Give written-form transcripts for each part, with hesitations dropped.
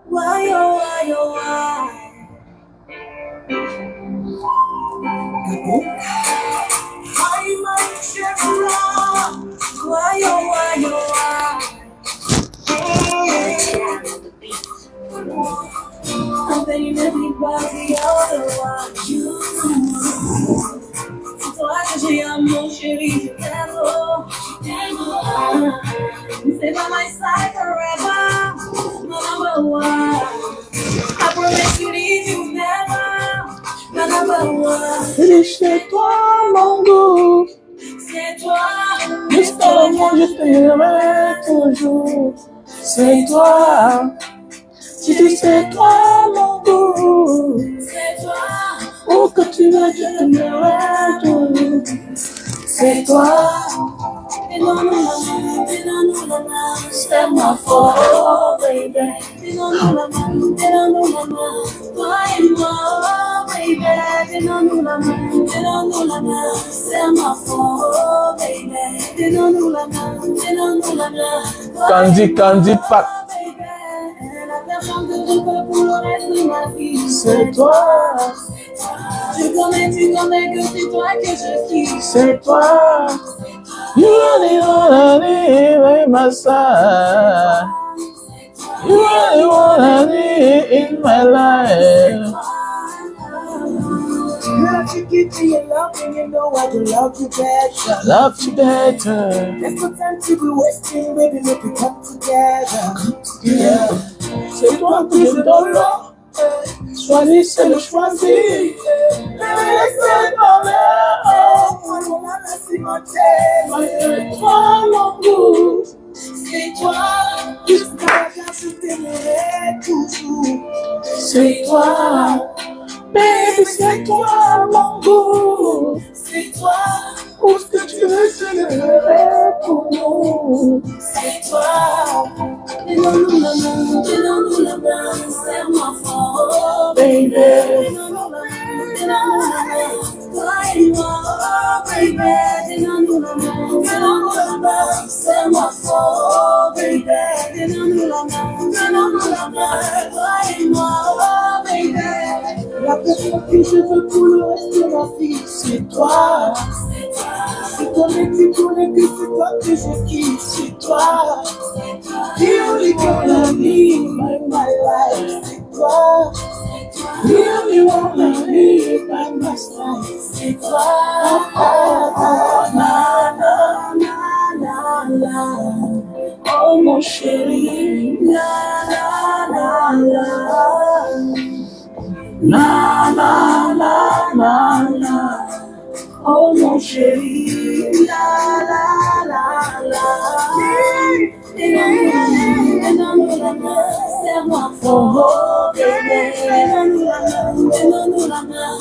Why, oh, why? I'm a shepherd. Why, oh, why? I'm betting everybody otherwise. You. So I can say I'm no shitty. Stay by my side forever. No number one. I promise you need you never. No number one. C'est toi, mon goût. C'est toi. Jusqu'à la mort, je t'aimerai toujours. C'est toi. Si tu sais toi, mon goût. C'est toi. Où que tu vas, je t'aimerai toujours. C'est toi. C'est ma faute, baby. Toi et moi, baby. C'est ma faute, baby. Candy, Pat. C'est toi. Tu connais que c'est toi que je kiffe. C'est toi. You are the one I need by my side. You are the one I need in my life. Love you give me your love and you know I will love you better. Love you better. There's no time to be wasting, baby, make we come together. Yeah. C'est toi que je donne. Choisis, c'est le choisir. Laissez parler. C'est toi, mon goût. C'est toi. Jusqu'à la fin, je t'aimerai toujours. C'est toi. Baby, c'est toi, mon goût. C'est toi. Où est-ce que tu veux, je l'aimerai pour nous. C'est toi. Donne-nous la main, serre-moi fort, baby. Donne-nous la main, toi et moi, baby. Donne-nous la main, serre-moi fort, baby. Donne-nous la main, toi et moi, baby. La personne que je veux pour le reste de ma vie, c'est toi. Tu connais que c'est toi que je kiffe, c'est toi. The only one I need in my life, c'est toi. The only one I need by my side, c'est toi. Na na na na na, Oh mon chéri, na na na na. na na na na na. Oh mon chéri, la la la la. Donne-nous la main, serre-moi fort, baby. Donne-nous la main,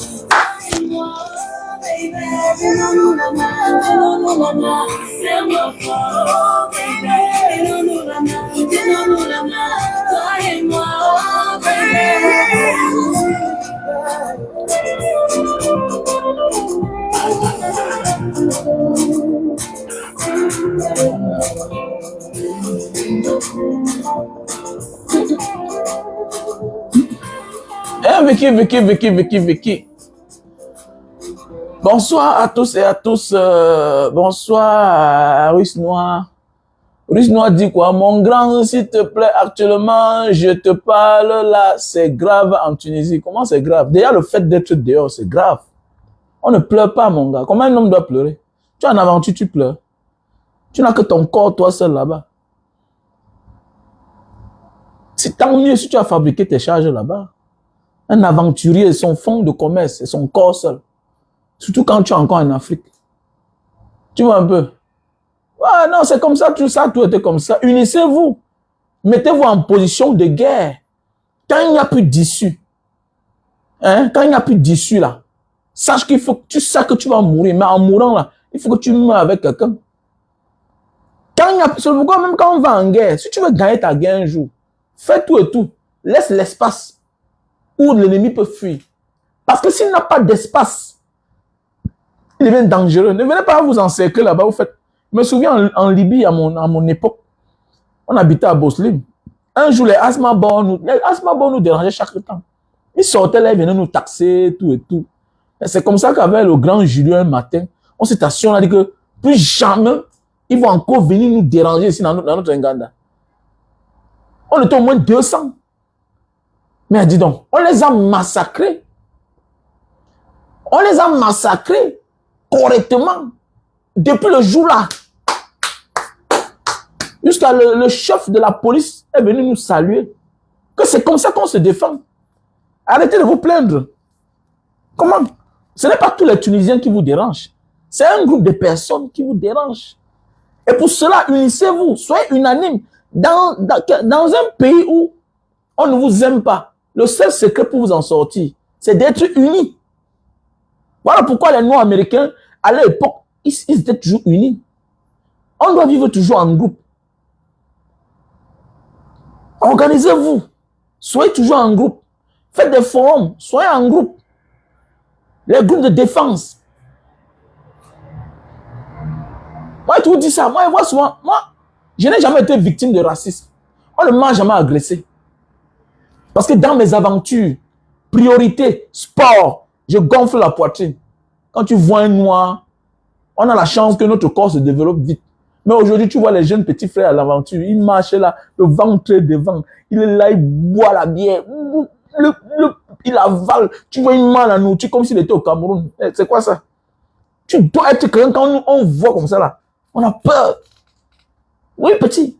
moi, baby. Donne-nous la main, serre-moi fort, baby. Donne-nous la main, toi et moi, baby. Vicky. Bonsoir à tous et à tous. Bonsoir à Russe Noir. Russe Noir dit quoi? Mon grand, s'il te plaît, actuellement, je te parle là, c'est grave en Tunisie. Comment c'est grave? Déjà, le fait d'être dehors, c'est grave. On ne pleure pas, mon gars. Comment un homme doit pleurer? Tu es en aventure, tu pleures. Tu n'as que ton corps, toi seul là-bas. C'est tant mieux si tu as fabriqué tes charges là-bas. Un aventurier, son fonds de commerce, et son corps seul. Surtout quand tu es encore en Afrique. Tu vois un peu? Ah non, c'est comme ça, tout était comme ça. Unissez-vous. Mettez-vous en position de guerre. Quand il n'y a plus d'issue, quand il n'y a plus d'issue là, sache qu'il faut que tu sais que tu vas mourir. Mais en mourant là, il faut que tu meurs avec quelqu'un. C'est pourquoi même quand on va en guerre, si tu veux gagner ta guerre un jour, fais tout et tout. Laisse l'espace où l'ennemi peut fuir. Parce que s'il n'a pas d'espace, il devient dangereux. Ne venez pas vous encercler là-bas, vous faites. Je me souviens en Libye, à mon époque, on habitait à Boslim. Un jour, les asthma nous dérangeaient chaque temps. Ils sortaient là, ils venaient nous taxer, tout et tout. C'est comme ça qu'avec le grand Julien un matin, on s'est assis, on a dit que plus jamais, ils vont encore venir nous déranger ici dans notre Nganda. On était au moins 200. Mais dis donc, on les a massacrés. On les a massacrés correctement. Depuis le jour-là. Jusqu'à le chef de la police est venu nous saluer. Que c'est comme ça qu'on se défend. Arrêtez de vous plaindre. Comment? Ce n'est pas tous les Tunisiens qui vous dérangent. C'est un groupe de personnes qui vous dérangent. Et pour cela, unissez-vous. Soyez unanimes. Dans un pays où on ne vous aime pas, le seul secret pour vous en sortir, c'est d'être unis. Voilà pourquoi les Noirs américains, à l'époque, ils étaient toujours unis. On doit vivre toujours en groupe. Organisez-vous. Soyez toujours en groupe. Faites des forums. Soyez en groupe. Les groupes de défense. Moi, je vous dis ça. Moi, je vois souvent. Moi, je n'ai jamais été victime de racisme. On ne m'a jamais agressé. Parce que dans mes aventures, priorité, sport, je gonfle la poitrine. Quand tu vois un noir, on a la chance que notre corps se développe vite. Mais aujourd'hui, tu vois les jeunes petits frères à l'aventure, ils marchent là, le ventre devant, il est là, il boit la bière, il avale, tu vois une main à nous, comme s'il était au Cameroun. C'est quoi ça? Tu dois être quelqu'un quand on voit comme ça là, on a peur. Oui, petit.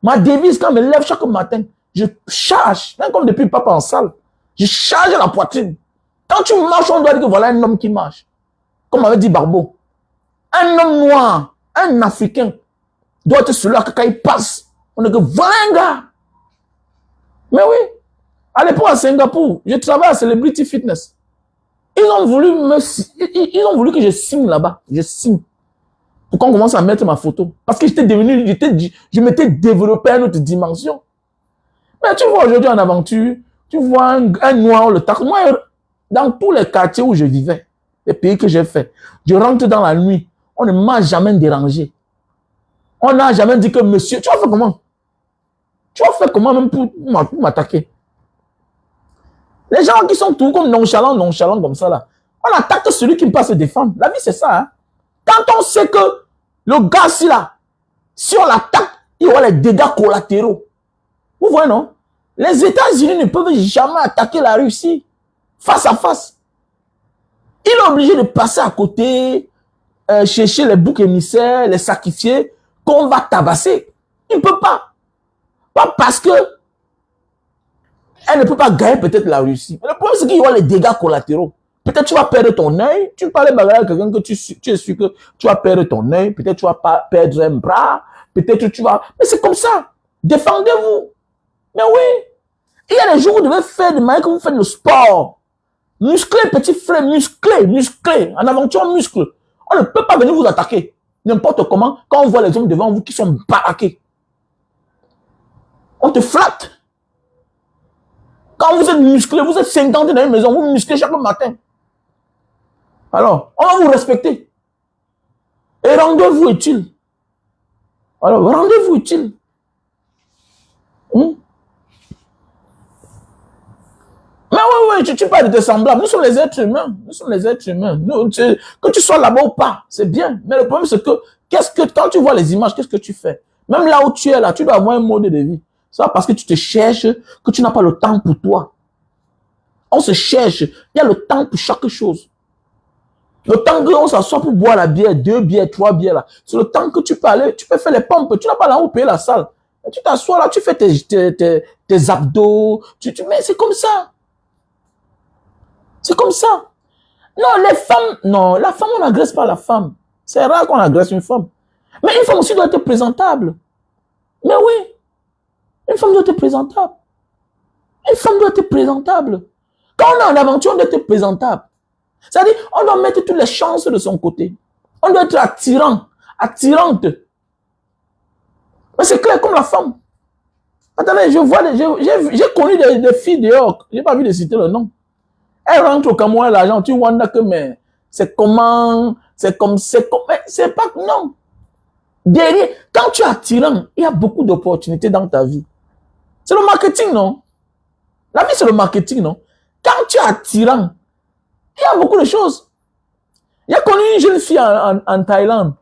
Ma devise, quand je me lève chaque matin, je charge, même comme depuis papa en salle, je charge la poitrine. Quand tu marches, on doit dire que voilà un homme qui marche. Comme avait dit Barbeau. Un homme noir, un Africain, doit être celui-là que quand il passe, on dit que voilà un gars. Mais oui, à l'époque à Singapour, je travaillais à Celebrity Fitness. Ils ont voulu que je signe là-bas. Je signe. Pour qu'on commence à mettre ma photo. Parce que je m'étais développé à une autre dimension. Mais tu vois aujourd'hui en aventure, tu vois un noir, le tac. Moi, dans tous les quartiers où je vivais, les pays que j'ai fait, je rentre dans la nuit. On ne m'a jamais dérangé. On n'a jamais dit que monsieur, tu vas faire comment? Tu vas faire comment même pour m'attaquer? Les gens qui sont tout comme nonchalants comme ça là, on attaque celui qui ne peut pas se défendre. La vie c'est ça. Hein? Quand on sait que le gars ci là, si on l'attaque, il y aura les dégâts collatéraux. Vous voyez non? Les États-Unis ne peuvent jamais attaquer la Russie face à face. Il est obligé de passer à côté, chercher les boucs émissaires, les sacrifier, qu'on va tabasser. Il ne peut pas. Pas parce que elle ne peut pas gagner peut-être la Russie. Mais le problème, c'est qu'il y aura les dégâts collatéraux. Peut-être tu vas perdre ton œil. Tu parles à quelqu'un que tu es sûr que tu vas perdre ton œil. Peut-être tu vas pas perdre un bras. Peut-être tu vas... Mais c'est comme ça. Défendez-vous. Mais oui. Il y a des jours où vous devez faire de manière que vous faites le sport. Musclé, petit frère, musclé. En aventure, muscle. On ne peut pas venir vous attaquer. N'importe comment. Quand on voit les hommes devant vous qui sont baraqués. On te flatte. Quand vous êtes musclé, vous êtes 50 dans une maison, vous musclez chaque matin. Alors, on va vous respecter. Et rendez-vous utile. Alors, rendez-vous utile. Mais oui, tu parles de tes semblables. Nous sommes les êtres humains. Nous sommes les êtres humains. Que tu sois là-bas ou pas, c'est bien. Mais le problème, c'est que, quand tu vois les images, qu'est-ce que tu fais? Même là où tu es là, tu dois avoir un mode de vie. C'est pas parce que tu te cherches que tu n'as pas le temps pour toi. On se cherche. Il y a le temps pour chaque chose. Le temps qu'on s'assoit pour boire la bière, 2 bières, 3 bières là. C'est le temps que tu peux aller, tu peux faire les pompes. Tu n'as pas là où payer la salle. Et tu t'assois là, tu fais tes abdos. Mais c'est comme ça. C'est comme ça. Non, les femmes, non, la femme, on n'agresse pas la femme. C'est rare qu'on agresse une femme. Mais une femme aussi doit être présentable. Mais oui. Une femme doit être présentable. Une femme doit être présentable. Quand on est en aventure, on doit être présentable. C'est-à-dire, on doit mettre toutes les chances de son côté. On doit être attirant, attirante. Mais c'est clair comme la femme. Attendez, j'ai connu des filles dehors. J'ai pas vu de citer le nom. Elles rentrent au Cameroun, l'argent, tu vois que mais c'est comment, c'est comme, c'est pas, non. Derrière, quand tu es attirant, il y a beaucoup d'opportunités dans ta vie. C'est le marketing, non? La vie, c'est le marketing, non? Quand tu es attirant, il y a beaucoup de choses. J'ai connu une jeune fille en Thaïlande.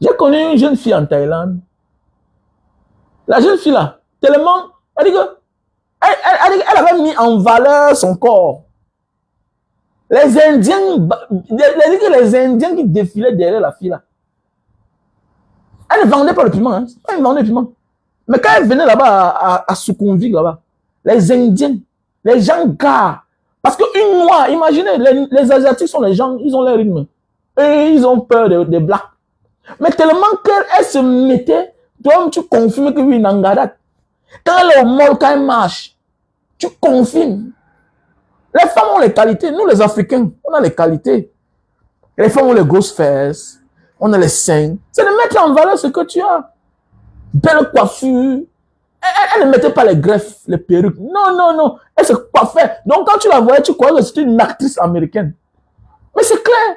J'ai connu une jeune fille en Thaïlande. La jeune fille là, tellement, elle dit que, elle avait mis en valeur son corps. Les Indiens, les Indiens qui défilaient derrière la fille là. Elle ne vendait pas le piment, hein. Elle vendait le piment. Mais quand elle venait là-bas à Sukhumvit là-bas, les Indiens, les gens gars, parce qu'une noire, imaginez, les Asiatiques sont les gens, ils ont leur rythme. Et ils ont peur des blacks. Mais tellement qu'elle se mettait, toi-même tu confirmes que oui, Nangadat. Quand elle est au mall, quand elle marche, tu confirmes. Les femmes ont les qualités. Nous, les Africains, on a les qualités. Les femmes ont les grosses fesses, on a les seins. C'est de mettre en valeur ce que tu as. Belle coiffure. Elle ne mettait pas les greffes, les perruques. Non, non, non. Elle se coiffait. Donc, quand tu la voyais, tu croyais que c'était une actrice américaine. Mais c'est clair.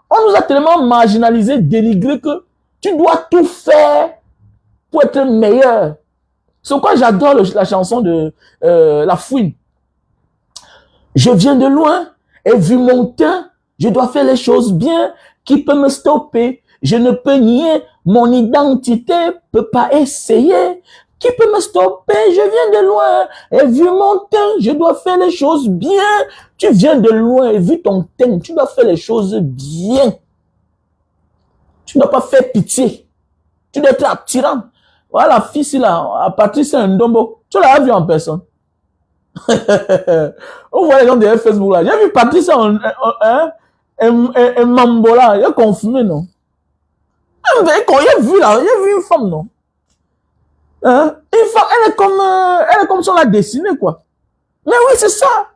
On nous a tellement marginalisés, dénigrés que tu dois tout faire pour être meilleur. C'est pourquoi j'adore la chanson de La Fouine. Je viens de loin et vu mon teint, je dois faire les choses bien. Qui peut me stopper? Je ne peux nier mon identité, peut pas essayer. Qui peut me stopper? Je viens de loin et vu mon teint, je dois faire les choses bien. Tu viens de loin et vu ton teint, tu dois faire les choses bien. Tu ne dois pas faire pitié. Tu dois être attirant. Voilà la fille là, Patricia Ndombo. Tu l'as vu en personne. On voit les gens de Facebook là. J'ai vu Patricia un mambo là. Il a confirmé, non? J'ai vu là, j'ai vu une femme, non? Hein? Une femme, elle est comme si on l'a dessinée, quoi. Mais oui, c'est ça.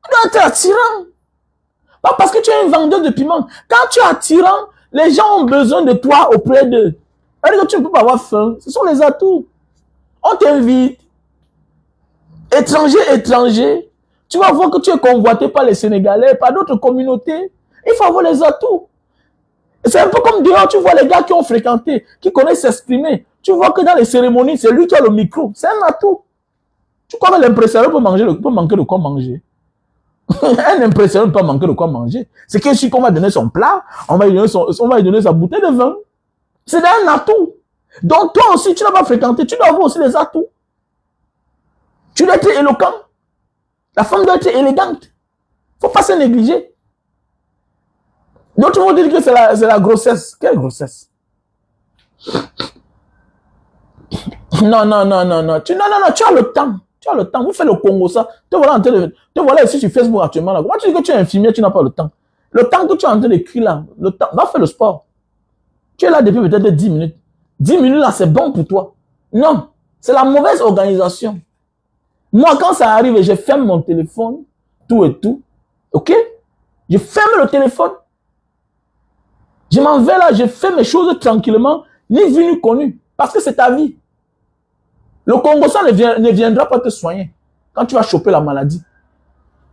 Tu dois être attirant. Pas parce que tu es un vendeur de piment. Quand tu es attirant, les gens ont besoin de toi auprès d'eux. C'est-à-dire que tu ne peux pas avoir faim. Ce sont les atouts. On t'invite. Étranger. Tu vas voir que tu es convoité par les Sénégalais, par d'autres communautés. Il faut avoir les atouts. C'est un peu comme dehors, tu vois les gars qui ont fréquenté, qui connaissent s'exprimer. Tu vois que dans les cérémonies, c'est lui qui a le micro. C'est un atout. Tu crois que l'impressionneur peut manquer de quoi manger? Un impressionneur ne peut pas manquer de quoi manger. C'est que si on va donner son plat, on va lui donner sa bouteille de vin. C'est un atout. Donc toi aussi, tu n'as pas fréquenté, tu dois avoir aussi les atouts. Tu dois être éloquent. La femme doit être élégante. Il ne faut pas se négliger. D'autres vont dire que c'est la grossesse. Quelle grossesse? Non. Tu as le temps. Tu as le temps. Vous faites le Congo ça. Te voilà ici sur Facebook actuellement. Là. Comment tu dis que tu es infirmier, tu n'as pas le temps? Le temps que tu es en train d'écrire là, le temps, va faire le sport. Tu es là depuis peut-être 10 minutes. 10 minutes là, c'est bon pour toi. Non, c'est la mauvaise organisation. Moi, quand ça arrive, je ferme mon téléphone, tout et tout. Ok? Je ferme le téléphone. Je m'en vais là, je fais mes choses tranquillement, ni vu ni connu. Parce que c'est ta vie. Le Congo, ça ne viendra pas te soigner quand tu vas choper la maladie.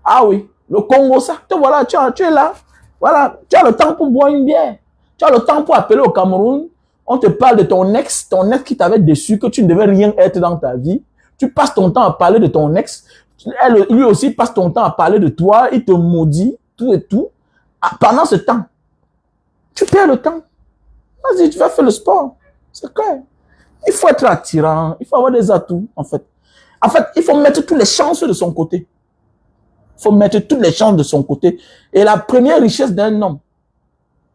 Ah oui, le Congo, ça, te voilà, tu es là. Voilà, tu as le temps pour boire une bière. Tu as le temps pour appeler au Cameroun. On te parle de ton ex qui t'avait déçu, que tu ne devais rien être dans ta vie. Tu passes ton temps à parler de ton ex. Lui aussi passe ton temps à parler de toi. Il te maudit, tout et tout. Pendant ce temps, tu perds le temps. Vas-y, tu vas faire le sport. C'est clair. Il faut être attirant. Il faut avoir des atouts, en fait. En fait, il faut mettre toutes les chances de son côté. Il faut mettre toutes les chances de son côté. Et la première richesse d'un homme,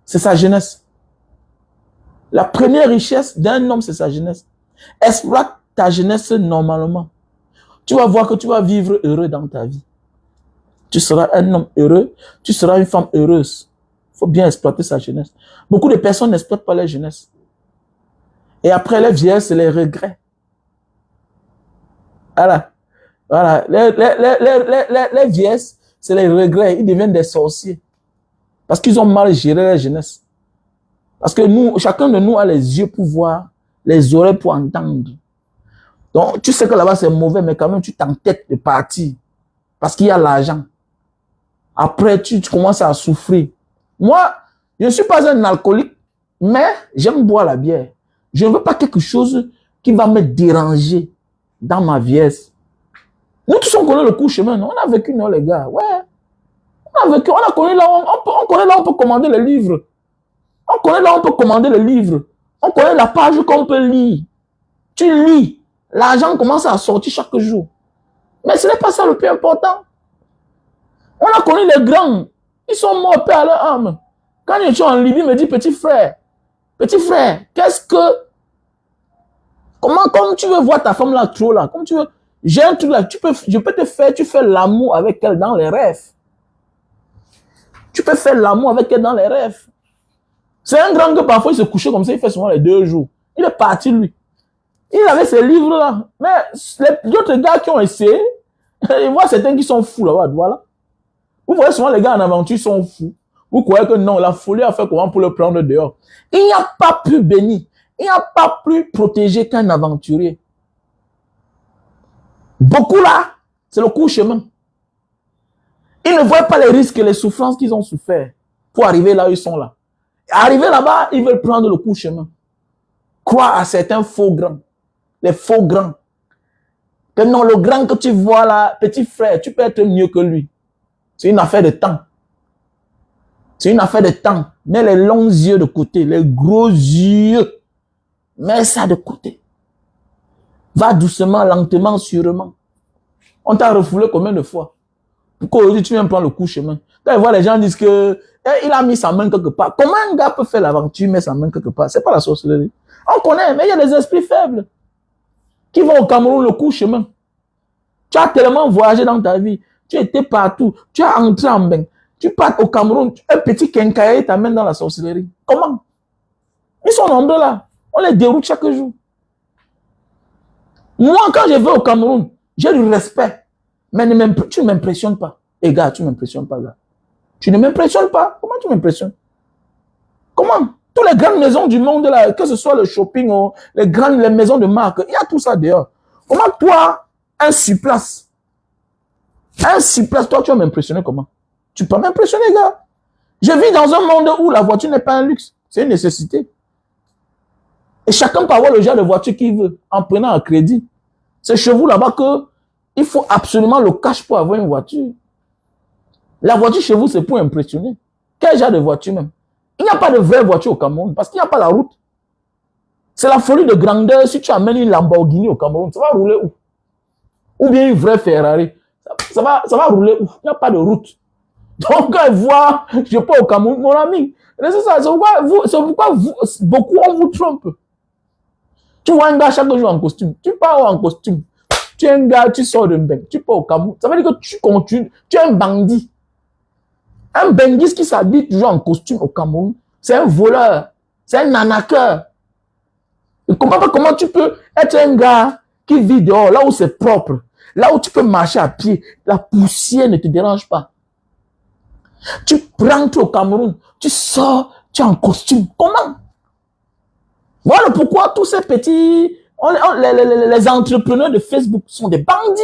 c'est sa jeunesse. La première richesse d'un homme, c'est sa jeunesse. Exploite ta jeunesse normalement. Tu vas voir que tu vas vivre heureux dans ta vie. Tu seras un homme heureux. Tu seras une femme heureuse. Il faut bien exploiter sa jeunesse. Beaucoup de personnes n'exploitent pas leur jeunesse. Et après les vieilles, c'est les regrets. Voilà. Les vieilles, c'est les regrets. Ils deviennent des sorciers. Parce qu'ils ont mal géré leur jeunesse. Parce que chacun de nous a les yeux pour voir, les oreilles pour entendre. Donc, tu sais que là-bas c'est mauvais, mais quand même tu t'entêtes de partir. Parce qu'il y a l'argent. Après, tu commences à souffrir. Moi, je ne suis pas un alcoolique. Mais j'aime boire la bière. Je ne veux pas quelque chose qui va me déranger dans ma vieillesse. Nous tous, on connaît le coup chemin, non? On a vécu, non, les gars? Ouais. On a vécu, on a connu là, on connaît là, on peut commander le livre. On connaît là, on peut commander le livre. On connaît la page qu'on peut lire. Tu lis. L'argent commence à sortir chaque jour. Mais ce n'est pas ça le plus important. On a connu les grands. Ils sont morts paix à leur âme. Quand je suis en Libye, il me dit, petit frère, qu'est-ce que... Comme tu veux voir ta femme là, trop là, comme tu veux... J'ai un truc là, je peux te faire, tu fais l'amour avec elle dans les rêves. Tu peux faire l'amour avec elle dans les rêves. C'est un grand que parfois il se couchait comme ça, il fait souvent les 2 jours. Il est parti lui. Il avait ces livres là. Mais les autres gars qui ont essayé, ils voient certains qui sont fous là-bas, voilà. Vous voyez souvent les gars en aventure sont fous. Vous croyez que non, la folie a fait comment pour le prendre dehors. Il n'y a pas plus béni, il n'y a pas plus protégé qu'un aventurier. Beaucoup là, c'est le coup chemin. Ils ne voient pas les risques et les souffrances qu'ils ont souffert pour arriver là où ils sont là. Arriver là-bas, ils veulent prendre le coup chemin. Croire à certains faux grands. Les faux grands. Que non, le grand que tu vois là, petit frère, tu peux être mieux que lui. C'est une affaire de temps. C'est une affaire de temps. Mets les longs yeux de côté, les gros yeux. Mets ça de côté. Va doucement, lentement, sûrement. On t'a refoulé combien de fois? Pourquoi aujourd'hui tu viens prendre le coup chemin? Quand je vois les gens disent que il a mis sa main quelque part. Comment un gars peut faire l'aventure, mettre sa main quelque part? C'est pas la sorcellerie. On connaît, mais il y a des esprits faibles qui vont au Cameroun le coup chemin. Tu as tellement voyagé dans ta vie. Tu étais partout. Tu as entré en bain. Tu pars au Cameroun. Un petit quincailler t'amène dans la sorcellerie. Comment? Ils sont nombreux là. On les déroute chaque jour. Moi, quand je vais au Cameroun, j'ai du respect. Mais tu ne m'impressionnes pas. Et gars, tu ne m'impressionnes pas, gars. Tu ne m'impressionnes pas. Comment tu m'impressionnes? Comment? Toutes les grandes maisons du monde, là, que ce soit le shopping ou les maisons de marque, il y a tout ça dehors. Comment toi, un surplace, toi, tu vas m'impressionner comment? Tu peux m'impressionner, gars. Je vis dans un monde où la voiture n'est pas un luxe. C'est une nécessité. Et chacun peut avoir le genre de voiture qu'il veut en prenant un crédit. C'est chez vous là-bas que il faut absolument le cash pour avoir une voiture. La voiture chez vous, c'est pour impressionner. Quel genre de voiture même? Il n'y a pas de vraie voiture au Cameroun parce qu'il n'y a pas la route. C'est la folie de grandeur. Si tu amènes une Lamborghini au Cameroun, ça va rouler où? Ou bien une vraie Ferrari. Ça va rouler où? Il n'y a pas de route. Donc, quand ils voient, je ne pas au Cameroun, mon ami, c'est pourquoi beaucoup on vous trompe. Tu vois un gars chaque jour en costume. Tu pars en costume. Tu es un gars, tu sors d'un bain. Tu pars au Cameroun. Ça veut dire que tu continues. Tu es un bandit. Un bandit qui s'habille toujours en costume au Cameroun, c'est un voleur. C'est un arnaqueur. Je ne comprends pas comment tu peux être un gars qui vit dehors, là où c'est propre. Là où tu peux marcher à pied. La poussière ne te dérange pas. Tu rentres au Cameroun. Tu sors, tu es en costume. Comment? Voilà pourquoi tous ces petits... les entrepreneurs de Facebook sont des bandits.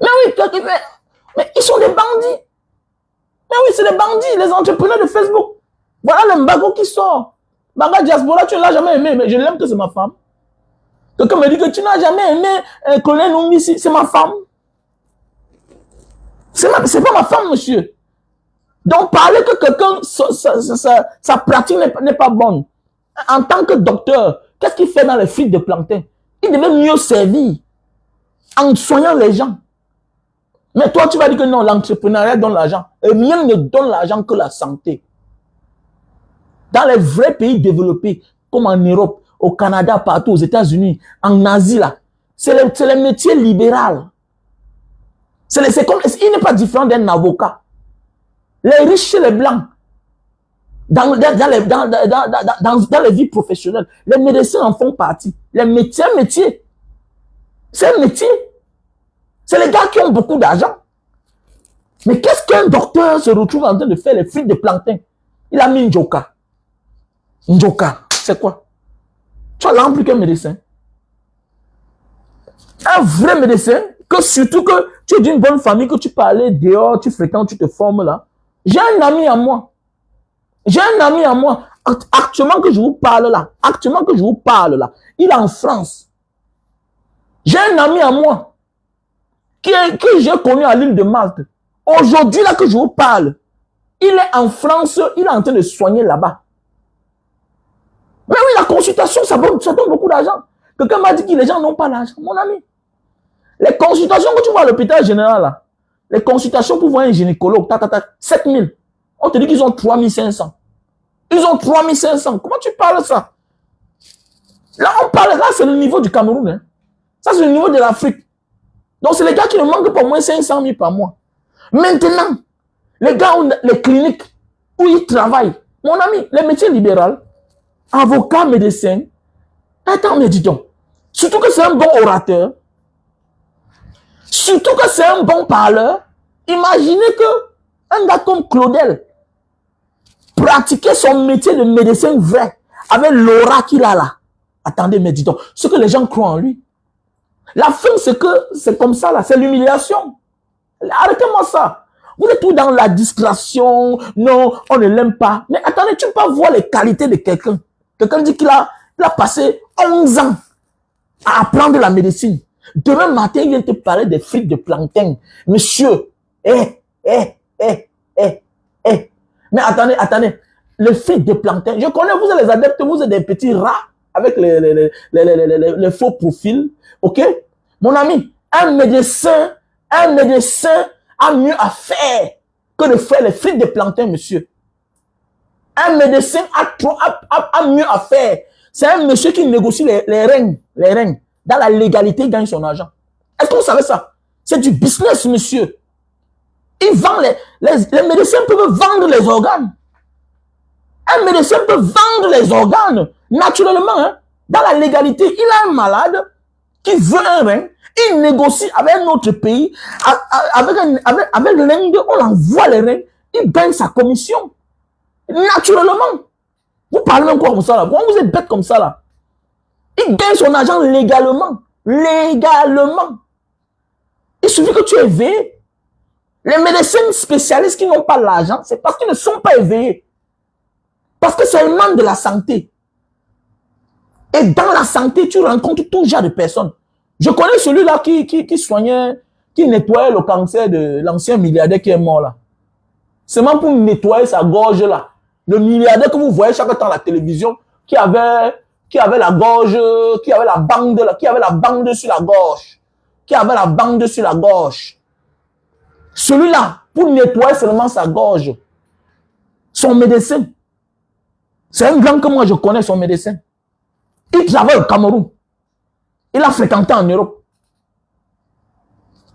Mais oui, mais ils sont des bandits. Mais oui, c'est des bandits, les entrepreneurs de Facebook. Voilà le Mbago qui sort. Baga Diaspora, tu ne l'as jamais aimé, mais je l'aime que c'est ma femme. Quelqu'un me dit que tu n'as jamais aimé Colonel Numisi, c'est ma femme. C'est pas ma femme, monsieur. Donc, parler que quelqu'un, sa pratique n'est pas bonne. En tant que docteur, qu'est-ce qu'il fait dans les frites de plantain? Il devait mieux servir en soignant les gens. Mais toi, tu vas dire que non, l'entrepreneuriat donne l'argent. Et rien ne donne l'argent que la santé. Dans les vrais pays développés, comme en Europe, au Canada, partout, aux États-Unis, en Asie, là, c'est les métiers libéraux. Il n'est pas différent d'un avocat. Les riches et les blancs, dans les vies professionnelles, les médecins en font partie. Les métiers, c'est un métier. C'est les gars qui ont beaucoup d'argent. Mais qu'est-ce qu'un docteur se retrouve en train de faire les frites de plantain? Il a mis Njoka. Njoka, c'est quoi? Tu as l'âme plus qu'un médecin. Un vrai médecin, que surtout que tu es d'une bonne famille, que tu peux aller dehors, tu fréquentes, tu te formes là. J'ai un ami à moi. J'ai un ami à moi, actuellement que je vous parle là, il est en France. J'ai un ami à moi que j'ai connu à l'île de Malte. Aujourd'hui là que je vous parle, il est en France, il est en train de soigner là-bas. Mais oui, la consultation, ça donne beaucoup d'argent. Quelqu'un m'a dit que les gens n'ont pas l'argent. Mon ami, les consultations que tu vois à l'hôpital général là, les consultations pour voir un gynécologue, 7 000. On te dit qu'ils ont 3 500. Ils ont 3 500. Comment tu parles de ça? Là, on parle, là, c'est le niveau du Cameroun. Hein. Ça, c'est le niveau de l'Afrique. Donc, c'est les gars qui ne manquent pas au moins 500 000 par mois. Maintenant, les gars, les cliniques où ils travaillent, mon ami, les métiers libéraux, avocat, médecin, attends, mais dis donc, surtout que c'est un bon orateur, surtout que c'est un bon parleur, imaginez que un gars comme Claudel pratiquait son métier de médecin vrai, avec l'aura qu'il a là. Attendez, mais dis donc, ce que les gens croient en lui. La fin, c'est que c'est comme ça là, c'est l'humiliation. Arrêtez-moi ça. Vous êtes tout dans la discrétion, non, on ne l'aime pas. Mais attendez, tu peux pas voir les qualités de quelqu'un. Quelqu'un dit qu'il a passé 11 ans à apprendre la médecine. Demain matin, il vient te parler des frites de plantain. Monsieur, Mais attendez, les frites de plantain, je connais, vous êtes les adeptes, vous êtes des petits rats avec les faux profils, ok? Mon ami, un médecin a mieux à faire que de faire les frites de plantain, monsieur. Un médecin a mieux à faire. C'est un monsieur qui négocie les règnes. Dans la légalité, il gagne son argent. Est-ce que vous savez ça? C'est du business, monsieur. Il vend les médecins peuvent vendre les organes. Un médecin peut vendre les organes naturellement. Hein, dans la légalité, il a un malade qui veut un rein. Il négocie avec un autre pays. Avec l'Inde, on envoie les reins. Il gagne sa commission. Naturellement. Vous parlez même quoi comme ça là? Pourquoi vous êtes bête comme ça là? Il gagne son argent légalement. Légalement. Il suffit que tu es éveillé. Les médecins spécialistes qui n'ont pas l'argent, c'est parce qu'ils ne sont pas éveillés. Parce que c'est le manque de la santé. Et dans la santé, tu rencontres tout genre de personnes. Je connais celui-là qui soignait, qui nettoyait le cancer de l'ancien milliardaire qui est mort là. Seulement pour nettoyer sa gorge là. Le milliardaire que vous voyez chaque temps à la télévision, qui avait la gorge, qui avait la bande sur la gorge. Celui-là, pour nettoyer seulement sa gorge, son médecin, c'est un grand que moi je connais, son médecin. Il travaille au Cameroun. Il a fréquenté en Europe.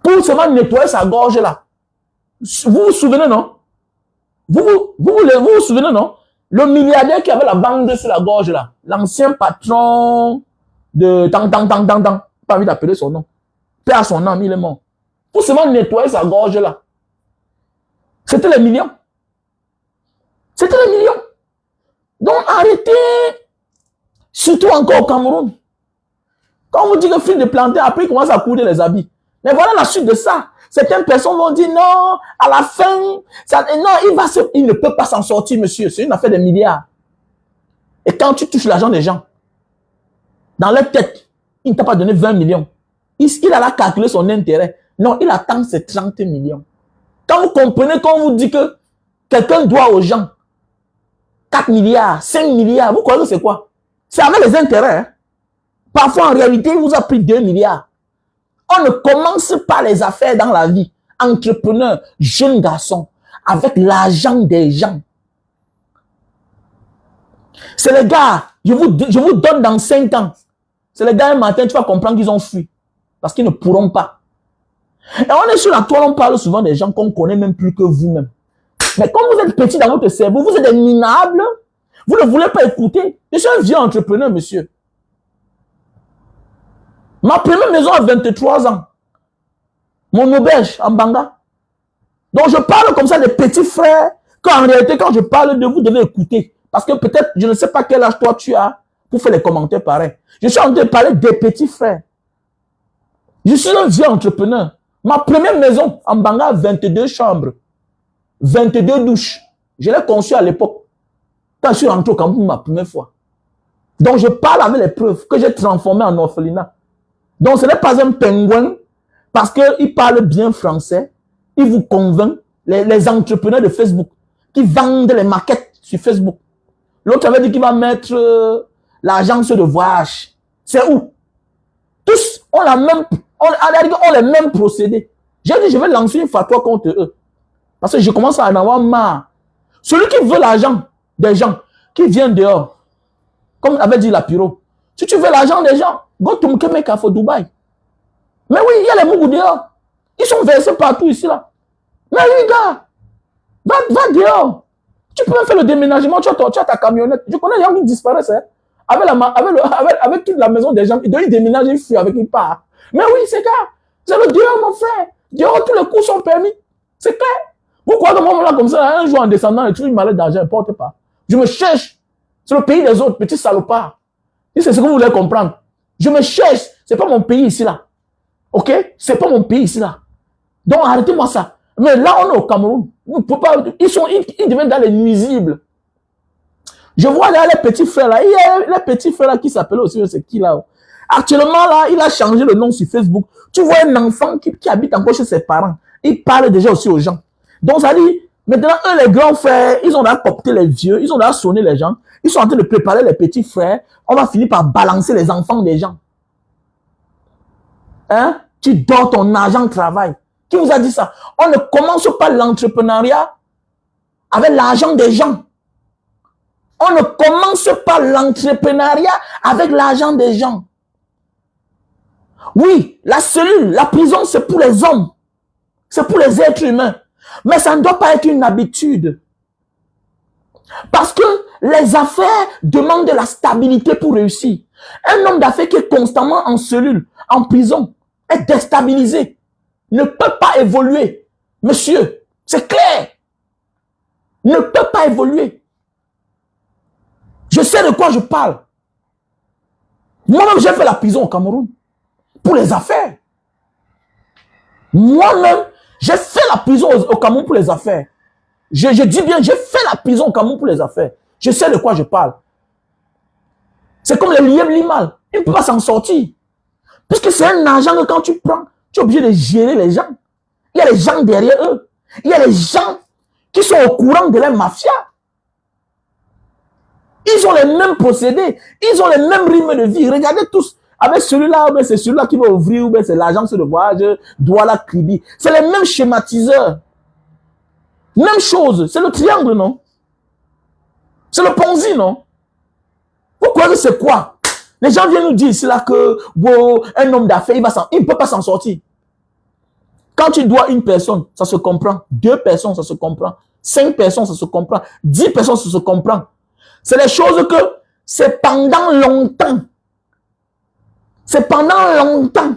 Pour seulement nettoyer sa gorge là. Vous vous souvenez, non? Vous vous souvenez, non? Le milliardaire qui avait la bande sur la gorge là. L'ancien patron de pas envie d'appeler son nom. Paix à son âme, il est mort. Pour seulement nettoyer sa gorge là. C'était les millions. C'était les millions. Donc arrêtez. Surtout encore au Cameroun. Quand on vous dit que fil de plantain, après il commence à coudre les habits. Mais voilà la suite de ça. Certaines personnes vont dire non, à la fin, non, il ne peut pas s'en sortir, monsieur. C'est une affaire de milliards. Et quand tu touches l'argent des gens, dans leur tête, il ne t'a pas donné 20 millions. Il a calculé son intérêt. Non, il attend ses 30 millions. Quand vous comprenez, quand on vous dit que quelqu'un doit aux gens 4 milliards, 5 milliards, vous croyez que c'est quoi? C'est avec les intérêts. Hein? Parfois, en réalité, il vous a pris 2 milliards. On ne commence pas les affaires dans la vie. Entrepreneur, jeune garçon, avec l'argent des gens. C'est les gars, je vous donne dans 5 ans. C'est les gars, un matin, tu vas comprendre qu'ils ont fui. Parce qu'ils ne pourront pas. Et on est sur la toile, on parle souvent des gens qu'on connaît même plus que vous-même. Mais comme vous êtes petit dans votre cerveau, vous êtes des minables, vous ne voulez pas écouter. Je suis un vieux entrepreneur, monsieur. Ma première maison a 23 ans. Mon auberge en Banga. Donc je parle comme ça des petits frères, qu'en réalité, quand je parle de vous, vous devez écouter. Parce que peut-être, je ne sais pas quel âge toi tu as pour faire les commentaires pareils. Je suis en train de parler des petits frères. Je suis un vieux entrepreneur. Ma première maison en Banga a 22 chambres. 22 douches. Je l'ai conçue à l'époque. Quand je suis rentré au Cameroun ma première fois. Donc, je parle avec les preuves que j'ai transformé en orphelinat. Donc, ce n'est pas un pingouin parce qu'il parle bien français. Il vous convainc, les entrepreneurs de Facebook qui vendent les maquettes sur Facebook. L'autre avait dit qu'il va mettre l'agence de voyage. C'est où? Tous ont les mêmes procédés. J'ai dit, je vais lancer une fatwa contre eux. Parce que je commence à en avoir marre. Celui qui veut l'argent des gens, qui vient dehors, comme avait dit la Piro, si tu veux l'argent des gens, go to Mkemeka for Dubaï. Mais oui, il y a les Mougou dehors. Ils sont versés partout ici, là. Mais oui, gars, va dehors. Tu peux même faire le déménagement, tu as ta camionnette. Je connais les gens qui disparaissent, hein. Avec toute la maison des gens, ils déménagent, ils fuient avec, ils partent. Mais oui, c'est clair. C'est le dehors, mon frère. Dehors, tous les coups sont permis. C'est clair. Pourquoi de moment là, comme ça, un jour en descendant, et tu une mallette d'argent, porte pas. Je me cherche. C'est le pays des autres, petits salopards. C'est ce que vous voulez comprendre. Je me cherche. C'est pas mon pays ici, là. Ok? C'est pas mon pays ici, là. Donc, arrêtez-moi ça. Mais là, on est au Cameroun. Ils deviennent dans les nuisibles. Je vois là les petits frères là. Il y a les petits frères là qui s'appellent aussi, c'est qui là? Actuellement là, il a changé le nom sur Facebook. Tu vois un enfant qui habite encore chez ses parents. Il parle déjà aussi aux gens. Donc ça dit, maintenant, eux les grands frères, ils ont déjà coopté les vieux, ils ont déjà sonné les gens. Ils sont en train de préparer les petits frères. On va finir par balancer les enfants des gens. Hein? Tu dors ton argent travail. Qui vous a dit ça? On ne commence pas l'entrepreneuriat avec l'argent des gens. On ne commence pas l'entrepreneuriat avec l'argent des gens. Oui, la cellule, la prison, c'est pour les hommes. C'est pour les êtres humains. Mais ça ne doit pas être une habitude. Parce que les affaires demandent de la stabilité pour réussir. Un homme d'affaires qui est constamment en cellule, en prison, est déstabilisé. Ne peut pas évoluer. Monsieur, c'est clair. Ne peut pas évoluer. Je sais de quoi je parle. Moi-même, j'ai fait la prison au Cameroun. Pour les affaires. Moi-même, j'ai fait la prison au Cameroun pour les affaires. Je dis bien, j'ai fait la prison au Cameroun pour les affaires. Je sais de quoi je parle. C'est comme les lièvres limal. Ils ne peuvent pas s'en sortir. Puisque c'est un argent que quand tu prends, tu es obligé de gérer les gens. Il y a les gens derrière eux. Il y a les gens qui sont au courant de la mafia. Ils ont les mêmes procédés. Ils ont les mêmes rythmes de vie. Regardez tous. Avec celui-là, c'est celui-là qui va ouvrir, ou c'est l'agence de voyage, Douala Kribi. C'est les mêmes schématiseurs. Même chose. C'est le triangle, non? C'est le Ponzi, non? Vous croyez que c'est quoi? Les gens viennent nous dire ici là que wow, un homme d'affaires, il ne peut pas s'en sortir. Quand tu dois une personne, ça se comprend. 2 personnes, ça se comprend. 5 personnes, ça se comprend. 10 personnes, ça se comprend. C'est les choses que c'est pendant longtemps. C'est pendant longtemps.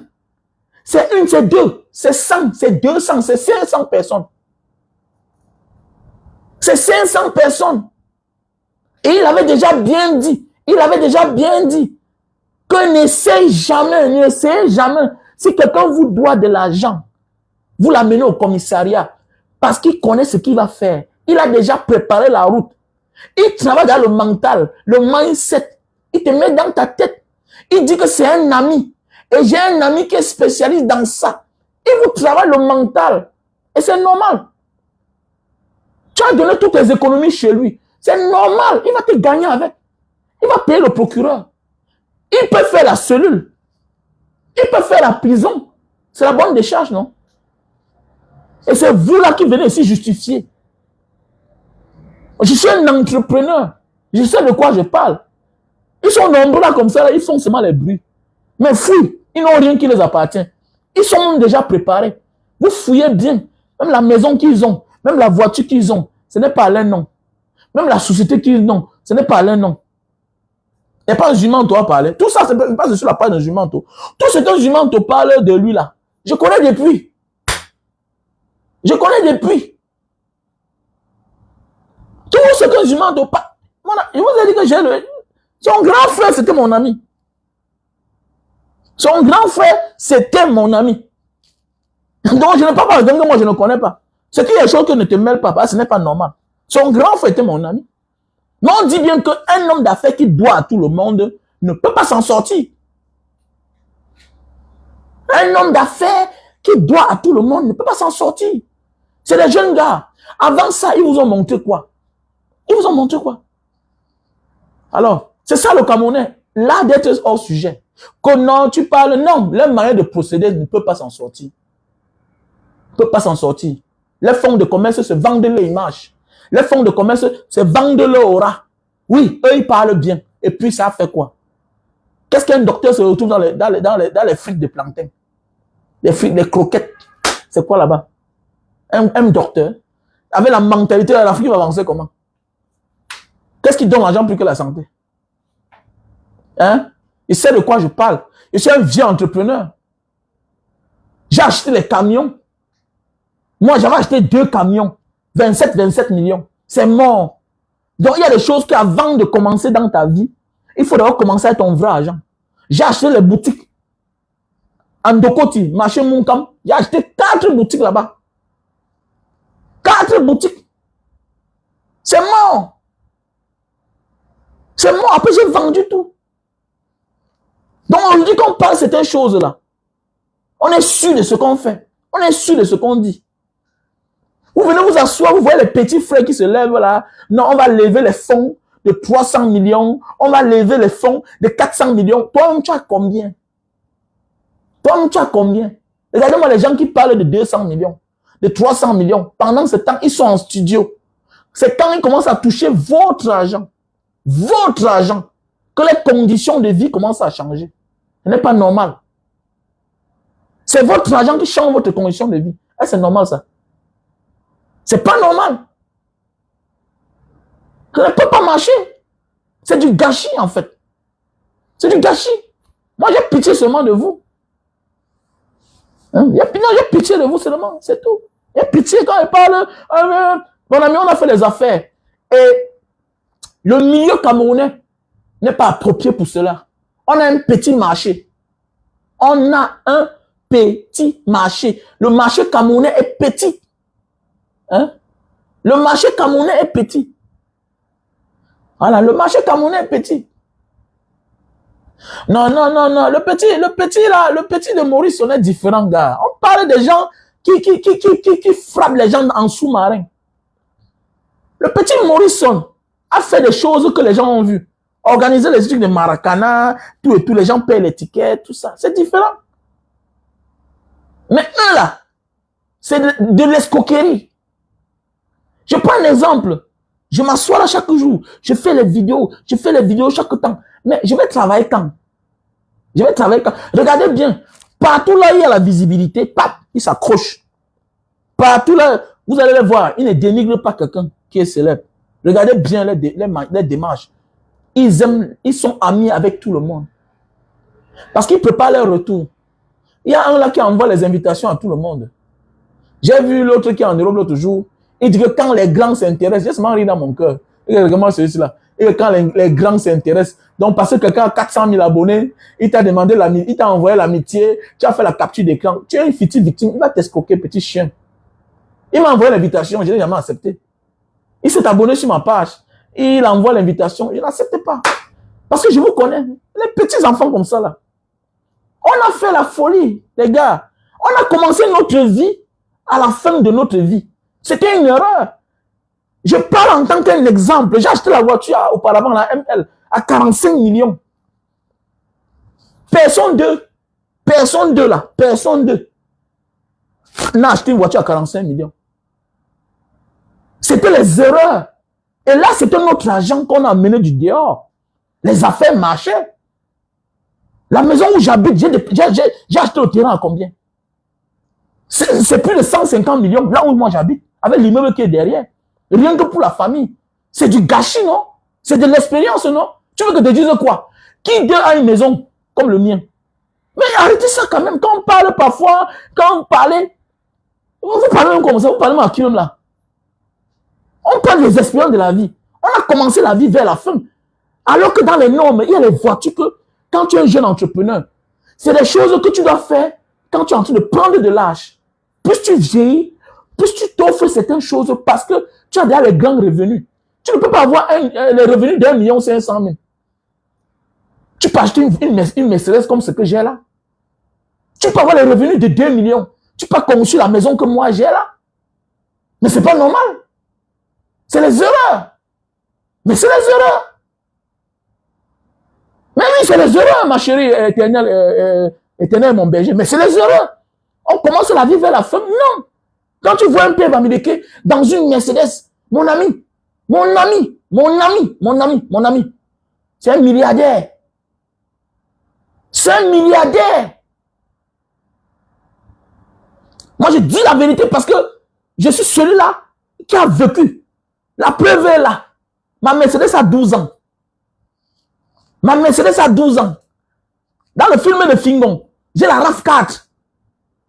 C'est 1, c'est 2, c'est 100, c'est 200, c'est 500 personnes. C'est 500 personnes. Et il avait déjà bien dit, que n'essayez jamais. Si quelqu'un vous doit de l'argent, vous l'amenez au commissariat parce qu'il connaît ce qu'il va faire. Il a déjà préparé la route. Il travaille dans le mental, le mindset. Il te met dans ta tête. Il dit que c'est un ami. Et j'ai un ami qui est spécialiste dans ça. Il vous travaille le mental. Et c'est normal. Tu as donné toutes tes économies chez lui. C'est normal. Il va te gagner avec. Il va payer le procureur. Il peut faire la cellule. Il peut faire la prison. C'est la bonne décharge, non? Et c'est vous là qui venez ici justifier. Je suis un entrepreneur. Je sais de quoi je parle. Ils sont nombreux là comme ça, là, ils font seulement les bruits. Mais fouille, ils n'ont rien qui les appartient. Ils sont déjà préparés. Vous fouillez bien. Même la maison qu'ils ont, même la voiture qu'ils ont, ce n'est pas leur nom. Même la société qu'ils ont, ce n'est pas leur nom. Il n'y a pas un Jumanto à parler. Tout ça, c'est pas sur la page d'un Jumanto. Tout ce qu'un Jumanto parle de lui là, je connais depuis. Je connais depuis. Tout ce qu'un Jumanto parle. Je vous ai dit que j'ai le... Son grand frère, c'était mon ami. Son grand frère, c'était mon ami. Donc, je ne parle pas de quelqu'un que moi, je ne connais pas. C'est qu'il y a des choses que ne te mêlent pas, parce que ce n'est pas normal. Son grand frère était mon ami. Mais on dit bien qu'un homme d'affaires qui doit à tout le monde ne peut pas s'en sortir. Un homme d'affaires qui doit à tout le monde ne peut pas s'en sortir. C'est des jeunes gars. Avant ça, ils vous ont montré quoi? Ils vous ont montré quoi? Alors, c'est ça le Camerounais. Là d'être hors sujet. Que non, tu parles, non. Leur manière de procéder ne peut pas s'en sortir. Ne peut pas s'en sortir. Les fonds de commerce se vendent leur image. Les fonds de commerce se vendent leur aura. Oui, eux, ils parlent bien. Et puis, ça fait quoi? Qu'est-ce qu'un docteur se retrouve dans les frites de plantain? Les frites, les croquettes. C'est quoi là-bas? Un docteur, avec la mentalité de l'Afrique, va avancer comment? Qu'est-ce qui donne l'argent plus que la santé? Hein? Il sait de quoi je parle. Je suis un vieux entrepreneur. J'ai acheté les camions. Moi, j'avais acheté 2 camions. 27 millions. C'est mort. Donc, il y a des choses qu'avant de commencer dans ta vie, il faut d'abord commencer avec ton vrai argent. J'ai acheté les boutiques. Andokoti, marché Moukam. J'ai acheté 4 boutiques là-bas. 4 boutiques. C'est mort. C'est mort. Après, j'ai vendu tout. Donc, on dit qu'on parle de certaines choses-là. On est sûr de ce qu'on fait. On est sûr de ce qu'on dit. Vous venez vous asseoir, vous voyez les petits frères qui se lèvent là. Non, on va lever les fonds de 300 millions. On va lever les fonds de 400 millions. Toi, tu as combien? Toi, tu as combien? Regardez-moi les gens qui parlent de 200 millions, de 300 millions. Pendant ce temps, ils sont en studio. C'est quand ils commencent à toucher votre argent, que les conditions de vie commencent à changer. Ce n'est pas normal. C'est votre argent qui change votre condition de vie. Est-ce que c'est normal ça? C'est pas normal. Ça ne peut pas marcher. C'est du gâchis en fait. C'est du gâchis. Moi j'ai pitié seulement de vous. Hein? J'ai pitié de vous seulement, c'est tout. J'ai pitié quand il parle. Mon ami, on a fait les affaires. Et le milieu camerounais n'est pas approprié pour cela. On a un petit marché. On a un petit marché. Le marché camerounais est petit. Hein? Le marché camerounais est petit. Voilà, le marché camerounais est petit. Non. Le petit de Maurice, on est différent, gars. On parle des gens qui frappent les gens en sous-marin. Le petit Morrison a fait des choses que les gens ont vues. Organiser les trucs de Maracana, tout et tout, les gens payent les tickets, tout ça. C'est différent. Mais eux là, c'est de l'escroquerie. Je prends un exemple. Je m'assois là chaque jour. Je fais les vidéos chaque temps. Mais je vais travailler quand? Regardez bien. Partout là, il y a la visibilité. Pap, il s'accroche. Partout là, vous allez le voir. Il ne dénigre pas quelqu'un qui est célèbre. Regardez bien les démarches. Ils sont amis avec tout le monde. Parce qu'ils préparent leur retour. Il y a un là qui envoie les invitations à tout le monde. J'ai vu l'autre qui est en Europe l'autre jour. Il dit que quand les grands s'intéressent, j'ai seulement ri dans mon cœur. Et comment c'est cela? Et quand les grands s'intéressent, donc parce que quelqu'un a 400 000 abonnés, il t'a demandé il t'a envoyé l'amitié, tu as fait la capture d'écran, tu es une future victime, il va t'escroquer, petit chien. Il m'a envoyé l'invitation, je n'ai jamais accepté. Il s'est abonné sur ma page, il envoie l'invitation, je n'accepte pas. Parce que je vous connais, les petits enfants comme ça là. On a fait la folie, les gars. On a commencé notre vie à la fin de notre vie. C'était une erreur. Je parle en tant qu'un exemple. J'ai acheté la voiture auparavant, la ML, à 45 millions. Personne n'a acheté une voiture à 45 millions. C'était les erreurs. Et là, c'était notre argent qu'on a amené du dehors. Les affaires marchaient. La maison où j'habite, j'ai acheté le terrain à combien? C'est plus de 150 millions, là où moi j'habite, avec l'immeuble qui est derrière. Rien que pour la famille. C'est du gâchis, non? C'est de l'expérience, non? Tu veux que je te dise quoi? Qui a une maison comme le mien? Mais arrêtez ça quand même. Quand on parle parfois, quand on parlait, vous parlez comme ça, vous parlez à qui là? On parle des expériences de la vie. On a commencé la vie vers la fin. Alors que dans les normes, il y a les voitures que, quand tu es un jeune entrepreneur, c'est des choses que tu dois faire quand tu es en train de prendre de l'âge. Plus tu vieillis, plus tu t'offres certaines choses parce que tu as déjà les grands revenus. Tu ne peux pas avoir les revenus d'1,5 million. Tu peux acheter une Mercedes comme ce que j'ai là. Tu peux avoir les revenus de 2 millions. Tu peux construire la maison que moi j'ai là. Mais c'est pas normal. C'est les erreurs. Mais c'est les erreurs. Mais oui, c'est les erreurs, ma chérie éternelle, mon berger. Mais c'est les erreurs. On commence la vie vers la fin. Non. Quand tu vois un père américain dans une Mercedes, mon ami, c'est un milliardaire. C'est un milliardaire. Moi, je dis la vérité parce que je suis celui-là qui a vécu. La preuve est là. Ma Mercedes a 12 ans. Ma Mercedes a 12 ans. Dans le film de Fingon, j'ai la RAV4.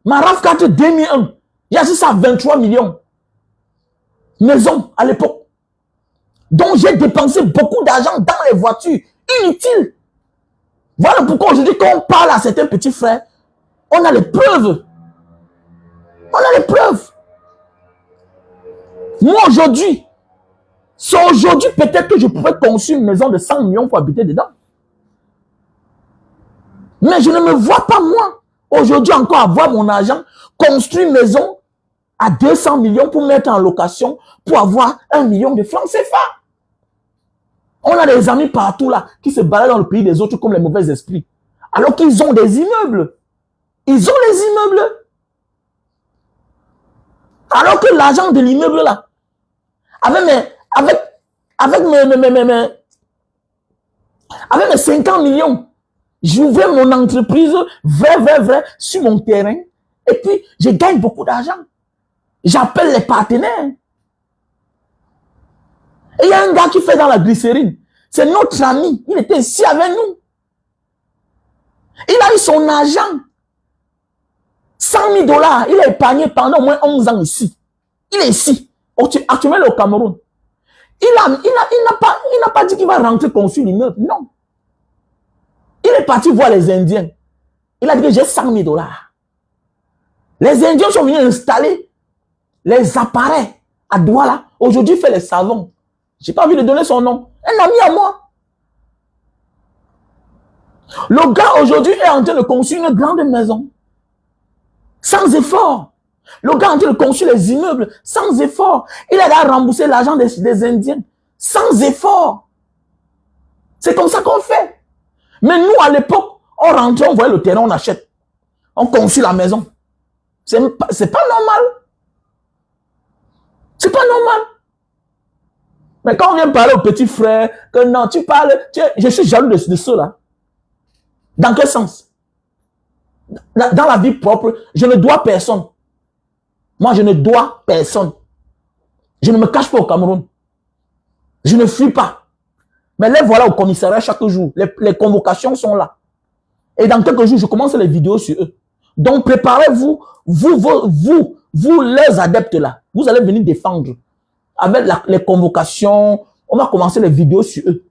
Ma RAV4 2001. J'ai acheté ça à 23 millions. Maison à l'époque. Donc j'ai dépensé beaucoup d'argent dans les voitures inutiles. Voilà pourquoi aujourd'hui quand on parle à certains petits frères, on a les preuves. On a les preuves. Moi aujourd'hui, c'est aujourd'hui peut-être que je pourrais construire une maison de 100 millions pour habiter dedans. Mais je ne me vois pas moi, aujourd'hui encore avoir mon argent, construire une maison à 200 millions pour mettre en location, pour avoir 1 million de francs CFA. On a des amis partout là, qui se baladent dans le pays des autres comme les mauvais esprits. Alors qu'ils ont des immeubles. Ils ont les immeubles. Alors que l'argent de l'immeuble là, avec mes 50 millions, j'ouvrais mon entreprise vrai sur mon terrain. Et puis, je gagne beaucoup d'argent. J'appelle les partenaires. Et il y a un gars qui fait dans la glycérine. C'est notre ami. Il était ici avec nous. Il a eu son argent. 100 000 $. Il a épargné pendant au moins 11 ans ici. Il est ici. Actuellement, il est au Cameroun. Il n'a pas dit qu'il va rentrer construire l'immeuble. Non. Il est parti voir les Indiens. Il a dit que j'ai 100 000 $. Les Indiens sont venus installer les appareils à Douala. Aujourd'hui, il fait les savons. Je n'ai pas envie de donner son nom. Un ami à moi. Le gars aujourd'hui est en train de construire une grande maison. Sans effort. Le gars est en train de construire les immeubles. Sans effort. Il a remboursé l'argent des Indiens. Sans effort. C'est comme ça qu'on fait. Mais nous, à l'époque, on rentrait, on voyait le terrain, on achète. On construit la maison. C'est pas normal. C'est pas normal. Mais quand on vient parler aux petits frères, que non, tu parles, je suis jaloux de ceux-là. Dans quel sens? Dans la vie propre, je ne dois personne. Moi, je ne dois personne. Je ne me cache pas au Cameroun. Je ne fuis pas. Mais les voilà au commissariat chaque jour. Les convocations sont là. Et dans quelques jours, je commence les vidéos sur eux. Donc, préparez-vous, vous les adeptes là. Vous allez venir défendre. Avec les convocations, on va commencer les vidéos sur eux.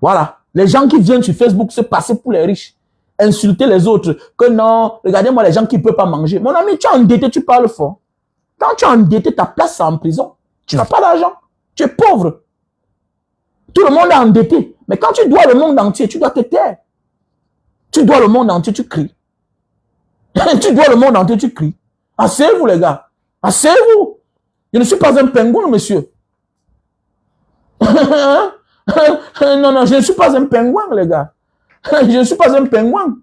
Voilà. Les gens qui viennent sur Facebook se passer pour les riches. Insulter les autres. Que non, regardez-moi les gens qui ne peuvent pas manger. Mon ami, tu es endetté, tu parles fort. Quand tu es endetté, ta place c'est en prison. Tu n'as pas d'argent. Tu es pauvre. Tout le monde est endetté. Mais quand tu dois le monde entier, tu dois te taire. Tu dois le monde entier, tu cries. Tu dois le monde entier, tu cries. Asseyez-vous les gars. Asseyez-vous. Je ne suis pas un pingouin, monsieur. Non, je ne suis pas un pingouin, les gars. Je ne suis pas un pingouin.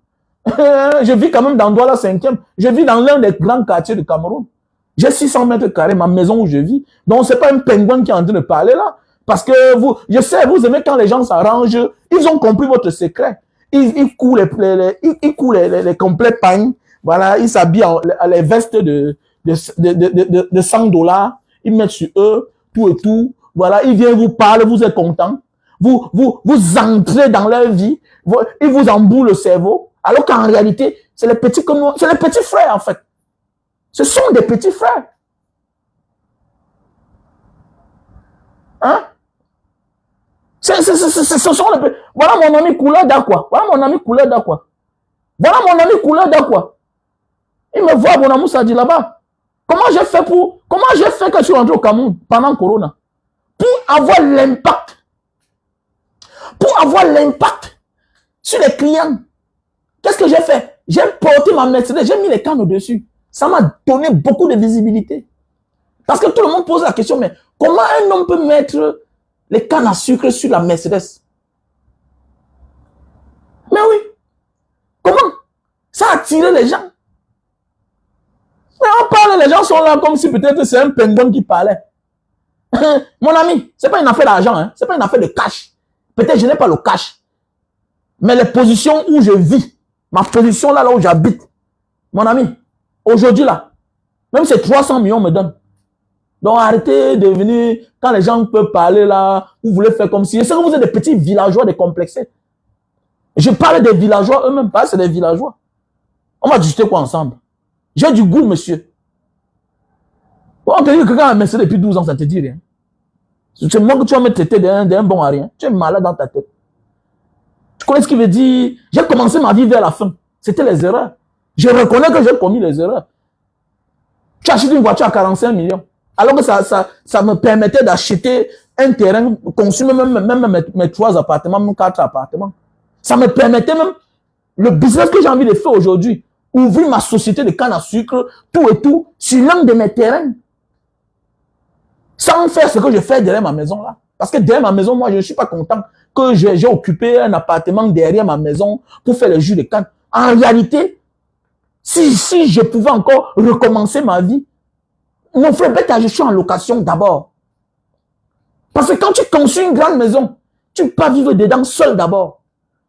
Je vis quand même dans Douala 5e. Je vis dans l'un des grands quartiers du Cameroun. J'ai 600 mètres carrés, ma maison où je vis. Donc, ce n'est pas un pingouin qui est en train de parler là. Parce que je sais, vous aimez quand les gens s'arrangent. Ils ont compris votre secret. Ils coulent les complets pagnes. Voilà, ils s'habillent les vestes de 100 $. Ils mettent sur eux tout et tout. Voilà, ils viennent vous parler, vous êtes content. Vous entrez dans leur vie. Ils vous embouent le cerveau. Alors qu'en réalité, c'est les petits comme nous. C'est les petits frères, en fait. Ce sont des petits frères. Hein? Ce sont les petits. Voilà mon ami couleur d'aqua. Voilà mon ami couleur d'aqua. Voilà mon ami couleur d'aqua. Il me voit, mon amour, ça dit là-bas. Comment j'ai fait que je suis rentré au Cameroun pendant Corona? Pour avoir l'impact. Pour avoir l'impact sur les clients. Qu'est-ce que j'ai fait? J'ai porté ma Mercedes, j'ai mis les cannes au-dessus. Ça m'a donné beaucoup de visibilité. Parce que tout le monde pose la question, mais comment un homme peut mettre les cannes à sucre sur la Mercedes? Mais oui. Comment? Ça a attiré les gens. Mais on parle, les gens sont là comme si peut-être c'est un pingouin qui parlait. Mon ami, c'est pas une affaire d'argent, hein? C'est pas une affaire de cash. Peut-être je n'ai pas le cash. Mais les positions où je vis, ma position là où j'habite, mon ami, aujourd'hui là, même c'est 300 millions me donnent. Donc arrêtez de venir, quand les gens peuvent parler là, vous voulez faire comme si, c'est que vous êtes des petits villageois décomplexés. Je parle des villageois eux-mêmes, pas c'est des villageois. On va discuter quoi ensemble? J'ai du goût, monsieur. On te dit que quelqu'un a Mercedes depuis 12 ans, ça te dit rien. C'est moi que tu vas me traiter d'un bon à rien. Tu es malade dans ta tête. Tu connais ce qu'il veut dire? J'ai commencé ma vie vers la fin. C'était les erreurs. Je reconnais que j'ai commis les erreurs. Tu achètes une voiture à 45 millions. Alors que ça me permettait d'acheter un terrain, construire même mes 3 appartements, même 4 appartements. Ça me permettait même, le business que j'ai envie de faire aujourd'hui, ouvrir ma société de canne à sucre, tout et tout, sur l'un de mes terrains. Sans faire ce que je fais derrière ma maison là. Parce que derrière ma maison, moi, je ne suis pas content que j'ai occupé un appartement derrière ma maison pour faire le jus de canne. En réalité, si je pouvais encore recommencer ma vie, mon frère Beta, je suis en location d'abord. Parce que quand tu construis une grande maison, tu ne peux pas vivre dedans seul d'abord.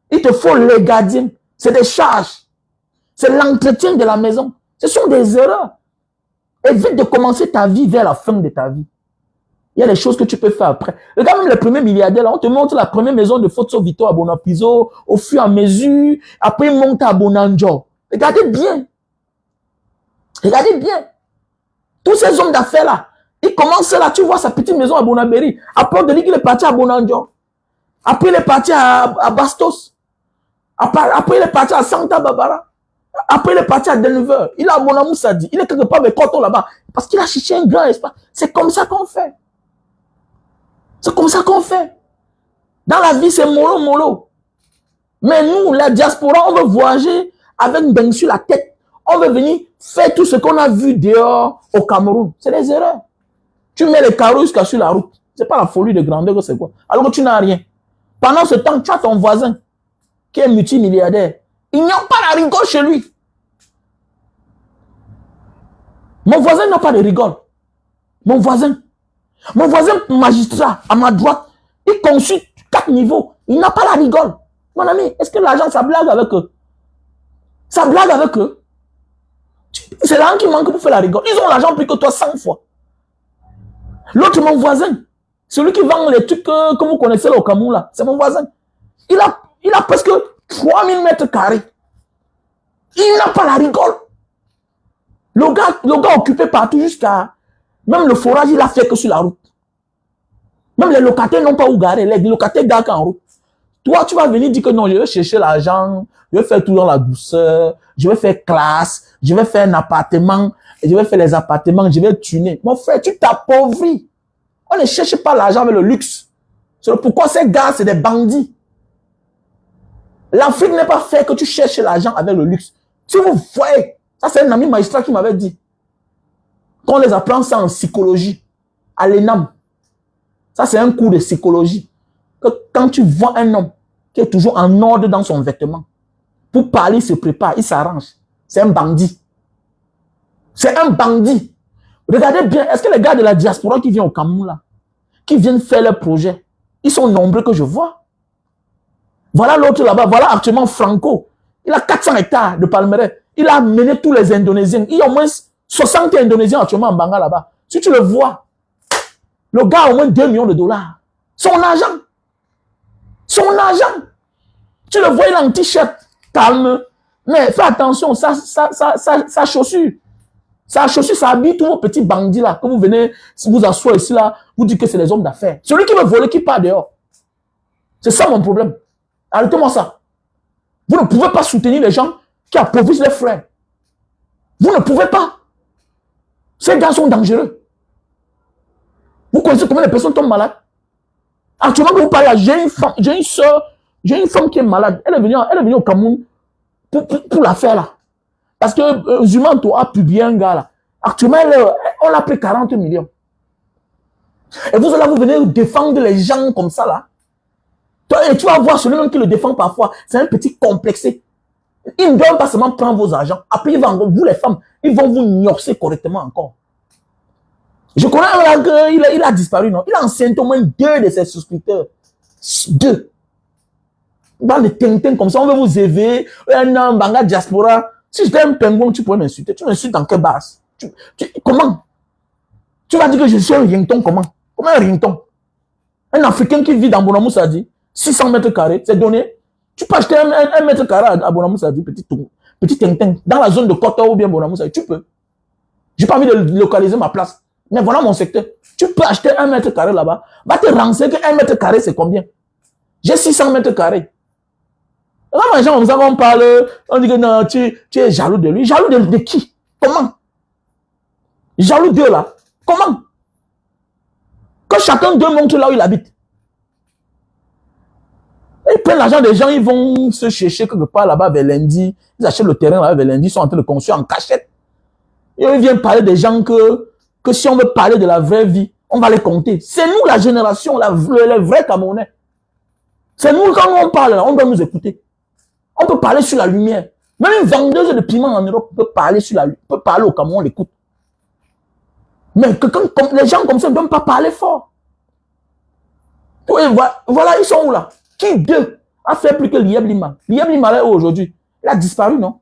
Il te faut les gardiens. C'est des charges. C'est l'entretien de la maison. Ce sont des erreurs. Évite de commencer ta vie vers la fin de ta vie. Il y a des choses que tu peux faire après. Regarde même les premiers milliardaires, là, on te montre la première maison de Foto Vito à Bonapiso, au fur et à mesure, après ils montent à Bonanjo. Regardez bien. Regardez bien. Tous ces hommes d'affaires là, ils commencent là, tu vois sa petite maison à Bonaberi. Après on te dit qu'il est parti à Bonanjo. Après il est parti à Bastos. Après il est parti à Santa Barbara. Après il est parti à Denver. Il est à Bonamoussadi. Il est quelque part avec Koto là-bas. Parce qu'il a cherché un grand espace. C'est comme ça qu'on fait. C'est comme ça qu'on fait. Dans la vie, c'est mollo. Mais nous, la diaspora, on veut voyager avec une baigne sur la tête. On veut venir faire tout ce qu'on a vu dehors au Cameroun. C'est des erreurs. Tu mets les carreaux jusqu'à sur la route. C'est pas la folie de grandeur que c'est quoi. Alors que tu n'as rien. Pendant ce temps, tu as ton voisin qui est multimilliardaire. Il n'y a pas la rigole chez lui. Mon voisin n'a pas de rigole. Mon voisin magistrat, à ma droite, il consulte 4 niveaux. Il n'a pas la rigole. Mon ami, est-ce que l'argent, ça blague avec eux? Ça blague avec eux? C'est l'argent qui manque pour faire la rigole. Ils ont l'argent plus que toi 100 fois. L'autre, mon voisin, celui qui vend les trucs que vous connaissez là au Cameroun, là, c'est mon voisin. Il a presque 3000 mètres carrés. Il n'a pas la rigole. Le gars occupé partout jusqu'à... Même le forage, il a fait que sur la route. Même les locataires n'ont pas où garer. Les locataires garent en route. Toi, tu vas venir dire que non, je vais chercher l'argent, je vais faire tout dans la douceur, je vais faire classe, je vais faire un appartement, je vais faire les appartements, je vais tuner. Mon frère, tu t'appauvris. On ne cherche pas l'argent avec le luxe. C'est pourquoi ces gars, c'est des bandits. L'Afrique n'est pas fait que tu cherches l'argent avec le luxe. Si vous voyez, ça c'est un ami magistrat qui m'avait dit. Qu'on les apprend ça en psychologie, à l'ENAM. Ça, c'est un cours de psychologie. Que quand tu vois un homme qui est toujours en ordre dans son vêtement, pour parler, il se prépare, il s'arrange. C'est un bandit. C'est un bandit. Regardez bien, est-ce que les gars de la diaspora qui viennent au Cameroun, là, qui viennent faire leurs projets, ils sont nombreux que je vois. Voilà l'autre là-bas, voilà actuellement Franco. Il a 400 hectares de palmeraie. Il a amené tous les Indonésiens. Il y a au moins 60 Indonésiens actuellement en Banga là-bas. Si tu le vois, le gars a au moins 2 millions de dollars. Son argent. Son argent. Tu le vois, il a un t-shirt calme. Mais fais attention, sa chaussure. Sa chaussure, ça habille tous vos petits bandits là. Que vous venez vous asseoir ici là, vous dites que c'est les hommes d'affaires. Celui qui veut voler, qui part dehors. C'est ça mon problème. Arrêtez-moi ça. Vous ne pouvez pas soutenir les gens qui appauvrissent les frères. Vous ne pouvez pas. Ces gars sont dangereux. Vous connaissez combien de personnes tombent malades? Actuellement, que vous parlez là, j'ai une femme, j'ai une soeur, j'ai une femme qui est malade. Elle est venue au Cameroun pour la faire là. Parce que Zumanto a publié un gars là. Actuellement, on l'a pris 40 millions. Et vous allez vous venir défendre les gens comme ça là. Et tu vas voir celui-même qui le défend parfois. C'est un petit complexé. Il ne doit pas seulement prendre vos argents. Après, vous les femmes, ils vont vous gnorcer correctement encore. Je connais un là, il a disparu, non? Il a enceinté au moins 2 de ses souscripteurs. 2. Dans les Tintin comme ça, on veut vous élever. Un banga diaspora. Si j'étais un pingouin, tu pourrais m'insulter. Tu m'insultes dans quelle base? Comment? Tu vas dire que je suis un rington, comment? Comment un rington? Un Africain qui vit dans Bonamoussadi, 600 mètres carrés, c'est donné. Tu peux acheter un mètre carré à Bonamoussadi, petit Tintin, dans la zone de Koto ou bien Bonamoussadi, tu peux. J'ai pas envie de localiser ma place. Mais voilà mon secteur. Tu peux acheter 1 mètre carré là-bas. Va te renseigner que 1 mètre carré, c'est combien? J'ai 600 mètres carrés. Là, les gens, on parle, on dit que non, tu es jaloux de lui. Jaloux de qui? Comment? Jaloux d'eux là. Comment? Que chacun d'eux montre là où il habite. Ils prennent l'argent des gens, ils vont se chercher quelque part là-bas vers lundi. Ils achètent le terrain là-bas vers lundi, ils sont en train de construire en cachette. Et ils viennent parler des gens que si on veut parler de la vraie vie, on va les compter. C'est nous la génération, les vrais Camerounais. C'est nous quand on parle là, on doit nous écouter. On peut parler sur la lumière. Même une vendeuse de piment en Europe peut parler au Cameroun, on l'écoute. Mais les gens comme ça ne doivent pas parler fort. Oui, voilà, ils sont où là? Qui d'eux a fait plus que Lieb Lima? Lieb Lima là aujourd'hui, il a disparu, non?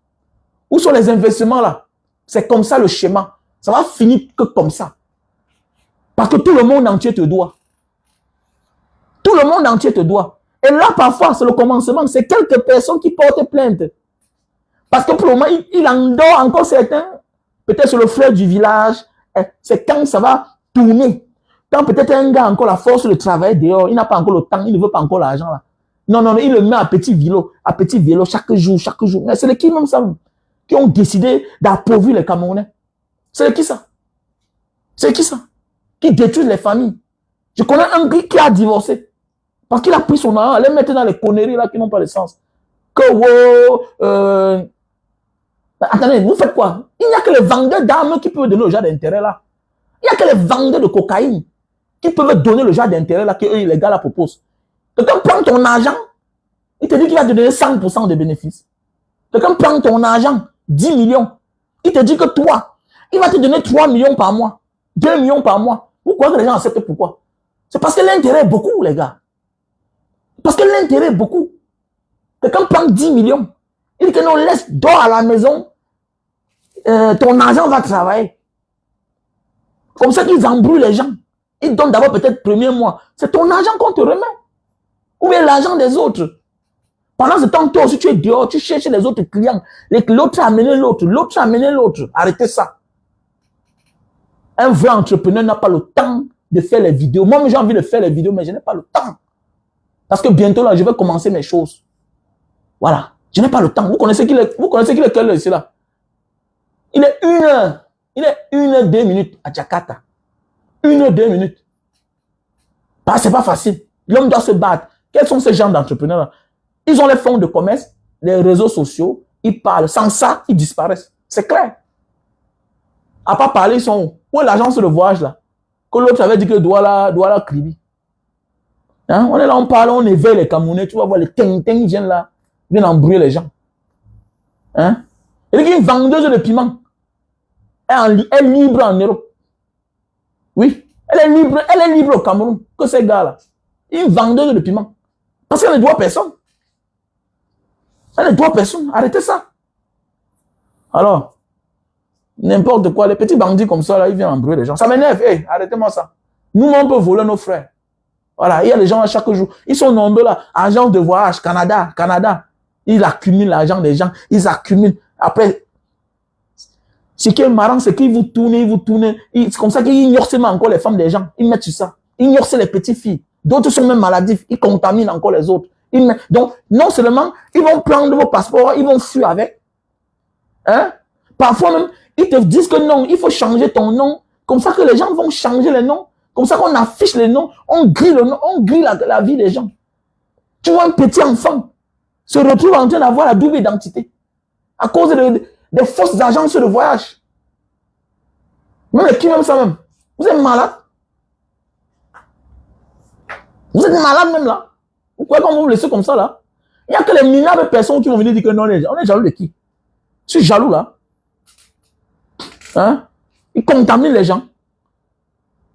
Où sont les investissements là? C'est comme ça le schéma. Ça va finir que comme ça. Parce que tout le monde entier te doit. Tout le monde entier te doit. Et là, parfois, c'est le commencement. C'est quelques personnes qui portent plainte. Parce que pour le moment, il endort encore certains. Peut-être sur le fleuve du village. C'est quand ça va tourner. Quand peut-être un gars a encore la force de travailler dehors, il n'a pas encore le temps, il ne veut pas encore l'argent là. Non, il le met à petit vélo chaque jour. Mais c'est les qui même ça, qui ont décidé d'appauvrir les Camerounais. C'est qui ça? C'est qui ça? Qui détruit les familles. Je connais un gars qui a divorcé. Parce qu'il a pris son argent, allait mettre dans les conneries là qui n'ont pas de sens. Attendez, vous faites quoi? Il n'y a que les vendeurs d'armes qui peuvent donner le genre d'intérêt là. Il n'y a que les vendeurs de cocaïne qui peuvent donner le genre d'intérêt là que eux, les gars là proposent. Quelqu'un prend ton argent, il te dit qu'il va te donner 100% de bénéfices. Quelqu'un prend ton argent, 10 millions, il te dit que toi, il va te donner 3 millions par mois, 2 millions par mois. Vous croyez que les gens acceptent pourquoi? C'est parce que l'intérêt est beaucoup, les gars. Parce que l'intérêt est beaucoup. Quelqu'un prend 10 millions, il dit que non, laisse, dors à la maison, ton argent va travailler. Comme ça qu'ils embrouillent les gens. Ils donnent d'abord peut-être le premier mois. C'est ton argent qu'on te remet. Ou bien l'argent des autres. Pendant ce temps, toi aussi, tu es dehors, tu cherches les autres clients. L'autre a amené l'autre, l'autre a amené l'autre. Arrêtez ça. Un vrai entrepreneur n'a pas le temps de faire les vidéos. Moi, j'ai envie de faire les vidéos, mais je n'ai pas le temps. Parce que bientôt, là, je vais commencer mes choses. Voilà. Je n'ai pas le temps. Vous connaissez qui est quel ici, là? Il est 1 heure. Il est 1 heure 2 minutes à Jakarta. 1 heure 2 minutes. Bah, c'est pas facile. L'homme doit se battre. Quels sont ces gens d'entrepreneurs-là? Ils ont les fonds de commerce, les réseaux sociaux, ils parlent. Sans ça, ils disparaissent. C'est clair. À part parler, ils sont où? Où est l'agence de voyage là? Que l'autre avait dit que Douala Kribi. Hein? On est là, on parle, on éveille les Camerounais. Tu vas voir les Tintin viennent là, viennent embrouiller les gens. Hein? Il y a une vendeuse de piment. Elle est libre en Europe. Oui. Elle est libre au Cameroun. Que ces gars-là. Une vendeuse de piment. Parce qu'elle ne doit personne. Elle ne doit personne. Arrêtez ça. Alors, n'importe quoi. Les petits bandits comme ça, là, ils viennent embrouiller les gens. Ça m'énerve. Hey, arrêtez-moi ça. Nous, on peut voler nos frères. Voilà. Il y a les gens à chaque jour. Ils sont nombreux là. Agence de voyage, Canada. Ils accumulent l'argent des gens. Ils accumulent. Après, ce qui est marrant, c'est qu'ils vous tournent. C'est comme ça qu'ils ignorent seulement encore les femmes des gens. Ils mettent sur ça. Ils ignorent les petites filles. D'autres sont même maladifs. Ils contaminent encore les autres. Donc, non seulement, ils vont prendre vos passeports, ils vont fuir avec. Hein? Parfois même, ils te disent que non, il faut changer ton nom. Comme ça que les gens vont changer les noms. Comme ça qu'on affiche les noms, on grille le nom, on grille la vie des gens. Tu vois un petit enfant se retrouve en train d'avoir la double identité à cause des fausses agences de voyage. Même les qui même ça même. Vous êtes malade. Vous êtes malade même là. Vous croyez qu'on va vous laisser comme ça là? Il n'y a que les minables personnes qui vont venir dire que non, on est jaloux de qui? Je suis jaloux là. Hein? Ils contaminent les gens.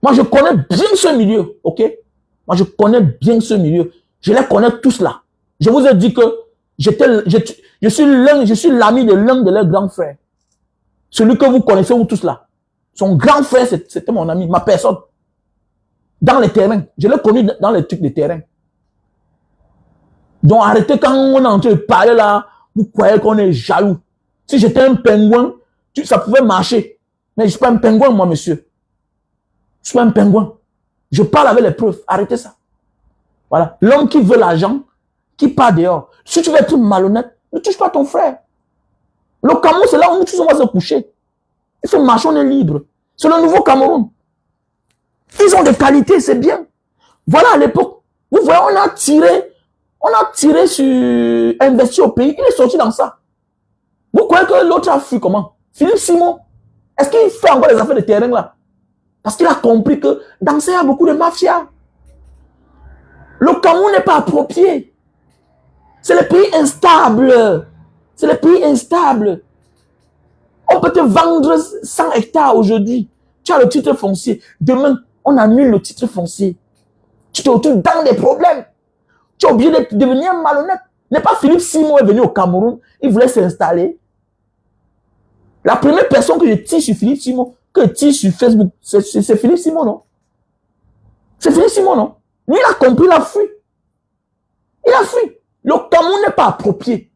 Moi, je connais bien ce milieu, ok? Moi, je connais bien ce milieu. Je les connais tous là. Je vous ai dit que je suis l'ami de l'un de leurs grands frères. Celui que vous connaissez, vous tous là. Son grand frère, c'était mon ami, ma personne. Dans les terrains. Je l'ai connu dans les trucs de terrain. Donc, arrêtez quand on est en train de parler là, vous croyez qu'on est jaloux. Si j'étais un pingouin, ça pouvait marcher. Mais je ne suis pas un pingouin, moi, monsieur. Je suis pas un pingouin. Je parle avec les preuves. Arrêtez ça. Voilà. L'homme qui veut l'argent, qui part dehors. Si tu veux être malhonnête, ne touche pas ton frère. Le Cameroun, c'est là où nous tous on va se coucher. Il fait marcher, on est libre. C'est le nouveau Cameroun. Ils ont des qualités, c'est bien. Voilà, à l'époque, vous voyez, on a tiré sur investir au pays. Il est sorti dans ça. Vous croyez que l'autre a fui comment? Philippe Simon, est-ce qu'il fait encore des affaires de terrain là? Parce qu'il a compris que dans ça, il y a beaucoup de mafia. Le Cameroun n'est pas approprié. C'est le pays instable. C'est le pays instable. On peut te vendre 100 hectares aujourd'hui. Tu as le titre foncier. Demain, on annule le titre foncier. Tu te retrouves dans des problèmes. Tu es obligé de devenir malhonnête. N'est pas Philippe Simon est venu au Cameroun. Il voulait s'installer. La première personne que je tire sur Philippe Simon, que je tire sur Facebook, c'est Philippe Simon, non? C'est Philippe Simon, non? Lui, il a compris, il a fui. Il a fui. Le Cameroun n'est pas approprié.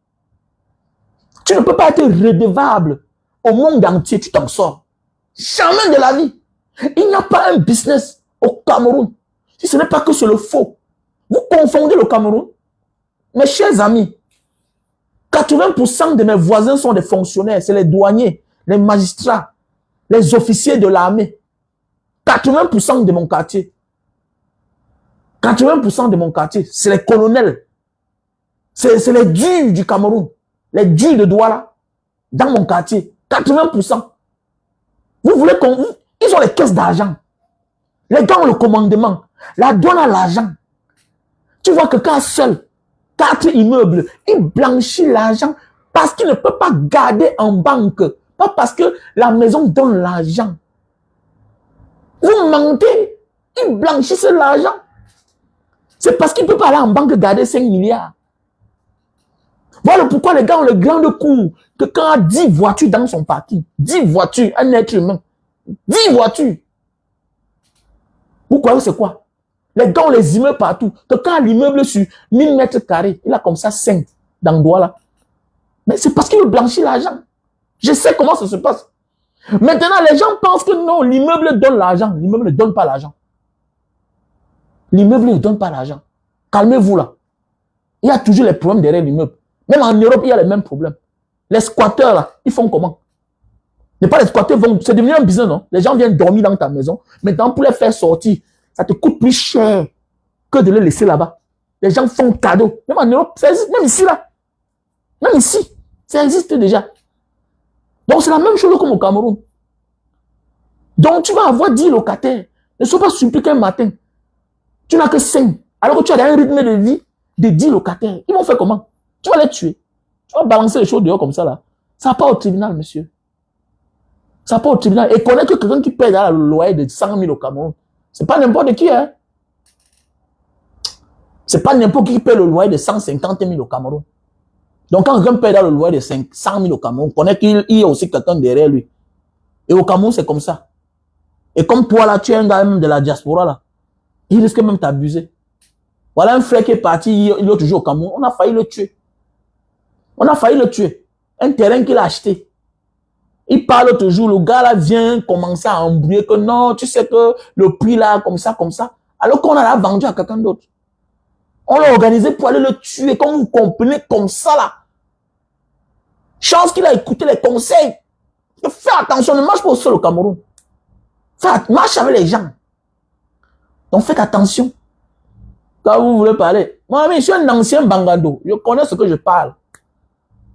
Tu ne peux pas être redevable au monde entier, tu t'en sors. Jamais de la vie. Il n'y a pas un business au Cameroun. Si ce n'est pas que c'est le faux. Vous confondez le Cameroun. Mes chers amis, 80% de mes voisins sont des fonctionnaires. C'est les douaniers, les magistrats, les officiers de l'armée. 80% de mon quartier. 80% de mon quartier, c'est les colonels. C'est les durs du Cameroun. Les durs de Douala. Dans mon quartier. 80%. Vous voulez qu'on... Ils ont les caisses d'argent. Les gars ont le commandement. La douane a l'argent. Tu vois que quand seul 4 immeubles, il blanchit l'argent parce qu'il ne peut pas garder en banque. Pas parce que la maison donne l'argent. Vous mentez. Il blanchissent l'argent. C'est parce qu'il ne peut pas aller en banque garder 5 milliards. Voilà pourquoi les gars ont le grand coup que quand il y a 10 voitures dans son parking, 10 voitures, un être humain, 10 voitures. Vous croyez que c'est quoi? Les gars ont les immeubles partout. Que quand l'immeuble sur 1000 mètres carrés, il a comme ça 5 dans Douala. Mais c'est parce qu'il veut blanchir l'argent. Je sais comment ça se passe. Maintenant, les gens pensent que non, l'immeuble donne l'argent. L'immeuble ne donne pas l'argent. L'immeuble ne donne pas l'argent. Calmez-vous là. Il y a toujours les problèmes derrière l'immeuble. Même en Europe, il y a les mêmes problèmes. Les squatteurs là, ils font comment? Mais pas les squatteurs vont... C'est devenu un business, non? Les gens viennent dormir dans ta maison. Maintenant, pour les faire sortir, ça te coûte plus cher que de les laisser là-bas. Les gens font cadeau. Même en Europe, ça existe. Même ici, là. Même ici, ça existe déjà. Donc, c'est la même chose comme au Cameroun. Donc, tu vas avoir 10 locataires. Ne sois pas surpris qu'un matin, tu n'as que 5. Alors que tu as un rythme de vie de 10 locataires. Ils vont faire comment? Tu vas les tuer. Tu vas balancer les choses dehors comme ça, là. Ça part au tribunal, monsieur. Ça part au tribunal. Et connaître que quelqu'un qui paie dans le loyer de 100 000 au Cameroun, c'est pas n'importe qui, hein. C'est pas n'importe qui paie le loyer de 150 000 au Cameroun. Donc, quand quelqu'un paie dans le loyer de 100 000 au Cameroun, connaît qu'il y a aussi quelqu'un derrière lui. Et au Cameroun, c'est comme ça. Et comme toi, là, tu es un gars même de la diaspora, là. Il risque même t'abuser. Voilà un frère qui est parti, il est toujours au Cameroun. On a failli le tuer. On a failli le tuer. Un terrain qu'il a acheté. Il parle toujours, le gars là vient commencer à embrouiller que non, tu sais que le prix là, comme ça. Alors qu'on a vendu à quelqu'un d'autre. On l'a organisé pour aller le tuer, comme vous comprenez, comme ça là. Chance qu'il a écouté les conseils. Fais attention, ne marche pas au sol au Cameroun. Marche avec les gens. Donc faites attention. Quand vous voulez parler. Moi, je suis un ancien Bangado. Je connais ce que je parle.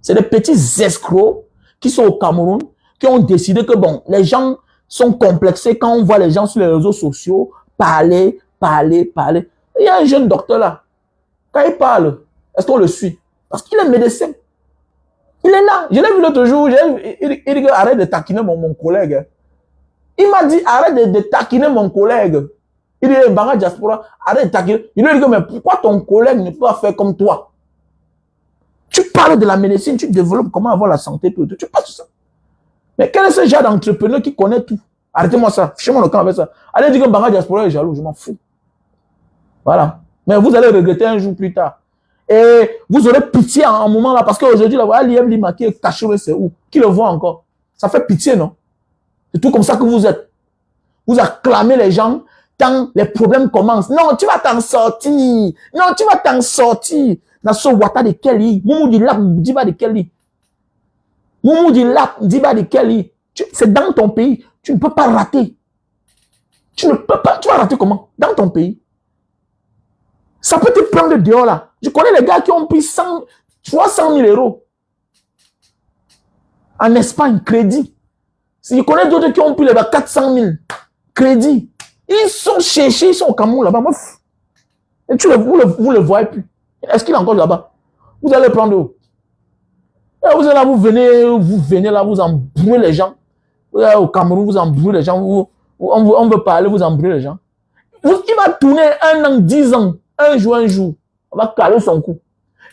C'est des petits escrocs qui sont au Cameroun, qui ont décidé que bon, les gens sont complexés quand on voit les gens sur les réseaux sociaux parler. Il y a un jeune docteur là. Quand il parle, est-ce qu'on le suit? Parce qu'il est médecin. Il est là. Je l'ai vu l'autre jour. Il dit arrête de taquiner mon collègue. Il m'a dit arrête de taquiner mon collègue. Il dit Banga Diaspora, arrête de taquiner. Il lui dit mais pourquoi ton collègue ne peut pas faire comme toi? Tu parles de la médecine, tu développes comment avoir la santé, tout. Tu passes ça. Mais quel est ce genre d'entrepreneur qui connaît tout? Arrêtez-moi ça. Fichez-moi le camp avec ça. Allez dire que Banga Diaspora est jaloux, je m'en fous. Voilà. Mais vous allez regretter un jour plus tard. Et vous aurez pitié en un moment là, parce qu'aujourd'hui, là, voilà, l'IM Lima qui est caché, c'est où? Qui le voit encore? Ça fait pitié, non? C'est tout comme ça que vous êtes. Vous acclamez les gens quand les problèmes commencent. Non, tu vas t'en sortir. Non, tu vas t'en sortir. Nasso Wata de Kelly. Moumou di Lap, Diba de Kelly. Moumou di Lap, Diba de Kelly. C'est dans ton pays. Tu ne peux pas rater. Tu ne peux pas. Tu vas rater comment? Dans ton pays. Ça peut te prendre dehors là. Je connais les gars qui ont pris 300 000 euros en Espagne, crédit. Je connais d'autres qui ont pris les 400 000 crédit. Ils sont cherchés, ils sont au Cameroun là-bas. Et vous le voyez plus. Est-ce qu'il est encore là-bas? Vous allez prendre où? Et vous allez là, vous venez là, vous embrouillez les gens. Vous allez au Cameroun, vous embrouillez les gens. On veut parler, vous embrouillez les gens. Il va tourner 1 an, 10 ans. Un jour, on va caler son cou.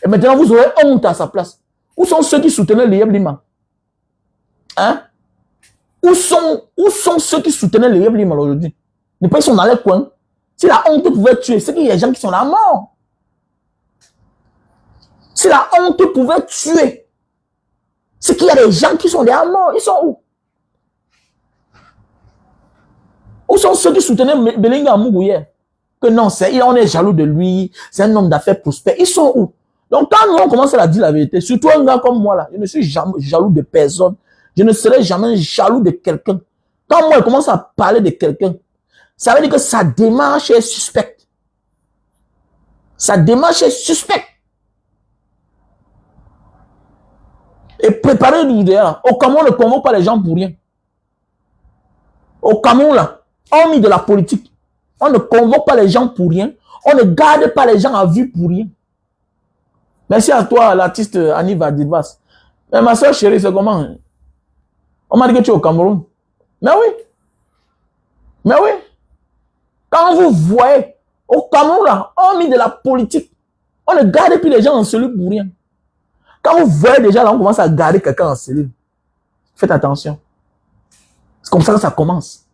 Et maintenant, vous aurez honte à sa place. Où sont ceux qui soutenaient l'IM Lima? Hein? Où sont ceux qui soutenaient l'IM Lima aujourd'hui? Ils sont dans les coins. Si la honte pouvait tuer, c'est qu'il y a des gens qui sont là morts. Si la honte pouvait tuer, c'est qu'il y a des gens qui sont là morts. Ils sont où? Où sont ceux qui soutenaient Belinga Amougou hier? Que non, on est jaloux de lui, c'est un homme d'affaires prospère. Ils sont où? Donc, quand nous, on commence à dire la vérité, surtout un gars comme moi, là, je ne suis jamais jaloux de personne. Je ne serai jamais jaloux de quelqu'un. Quand moi, je commence à parler de quelqu'un, ça veut dire que sa démarche est suspecte. Sa démarche est suspecte. Et préparez-vous derrière. Au Cameroun, on ne convoque pas les gens pour rien. Au Cameroun, là, on met de la politique. On ne convoque pas les gens pour rien. On ne garde pas les gens à vue pour rien. Merci à toi, l'artiste Annie Vadivas. Mais ma soeur chérie, c'est comment? On m'a dit que tu es au Cameroun. Mais oui. Quand vous voyez, au Cameroun, là, on met de la politique. On ne garde plus les gens en cellule pour rien. Quand vous voyez déjà, là, on commence à garder quelqu'un en cellule. Faites attention. C'est comme ça que ça commence.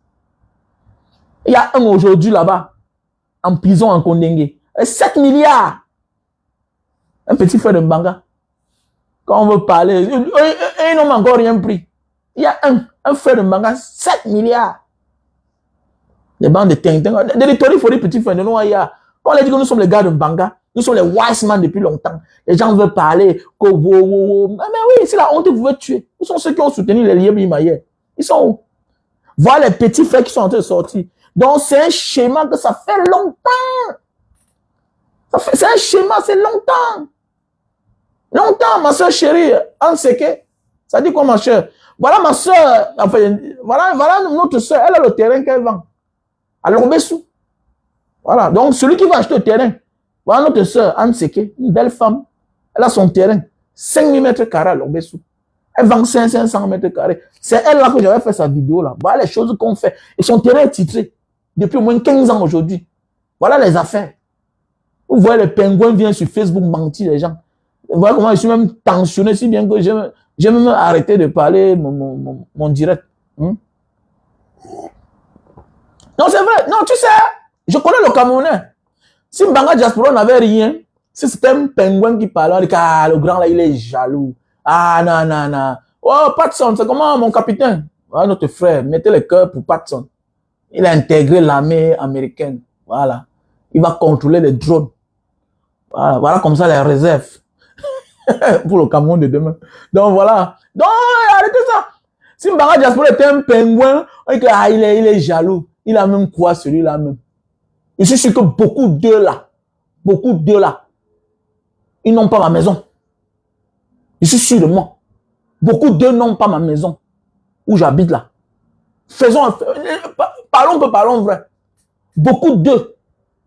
Il y a un aujourd'hui là-bas, en prison en Kondengé. 7 milliards. Un petit frère de Mbanga. Quand on veut parler, ils n'ont encore rien pris. Il y a un frère de Mbanga, 7 milliards. Les bandes de Tintin. De l'étoile, il faut des petits frères de nous. Quand on a dit que nous sommes les gars de Mbanga, nous sommes les wise man depuis longtemps. Les gens veulent parler. Mais oui, c'est la honte que vous voulez tuer. Où sont ceux qui ont soutenu les liens hier? Ils sont où? Voilà les petits frères qui sont en train de sortir. Donc, c'est un schéma que ça fait longtemps. C'est un schéma, c'est longtemps. Longtemps, ma soeur chérie, en séqué. Ça dit quoi, ma soeur? Voilà ma soeur, enfin, voilà notre soeur, elle a le terrain qu'elle vend. À Lorbessou. Voilà. Donc, celui qui va acheter le terrain, voilà notre soeur, Anne Seke, une belle femme. Elle a son terrain, 5000 mètres carrés à Lorbessou. Elle vend 500 mètres carrés. C'est elle là que j'avais fait sa vidéo là. Voilà les choses qu'on fait. Et son terrain est titré depuis au moins 15 ans aujourd'hui. Voilà les affaires. Vous voyez, les pingouins viennent sur Facebook mentir les gens. Vous voyez comment je suis même tensionné, si bien que j'ai même arrêté de parler mon direct. Non, c'est vrai. Non, tu sais, je connais le Camerounais. Si Mbanga Diaspora n'avait rien, si c'était un pingouin qui parlait, on dit le grand là, il est jaloux. Ah, non. Oh, Patson, c'est comment mon capitaine? Ah, notre frère, mettez le cœur pour Patson. Il a intégré l'armée américaine. Voilà. Il va contrôler les drones. Voilà comme ça les réserves. Pour le Cameroun de demain. Donc voilà. Donc, arrêtez ça. Si Mbanga Diaspora était un pingouin, on dit que, il est jaloux. Il a même quoi celui-là même. Je suis sûr que beaucoup d'eux là, ils n'ont pas ma maison. Je suis sûr de moi. Beaucoup d'eux n'ont pas ma maison où j'habite là. Parlons vrai. Beaucoup d'eux,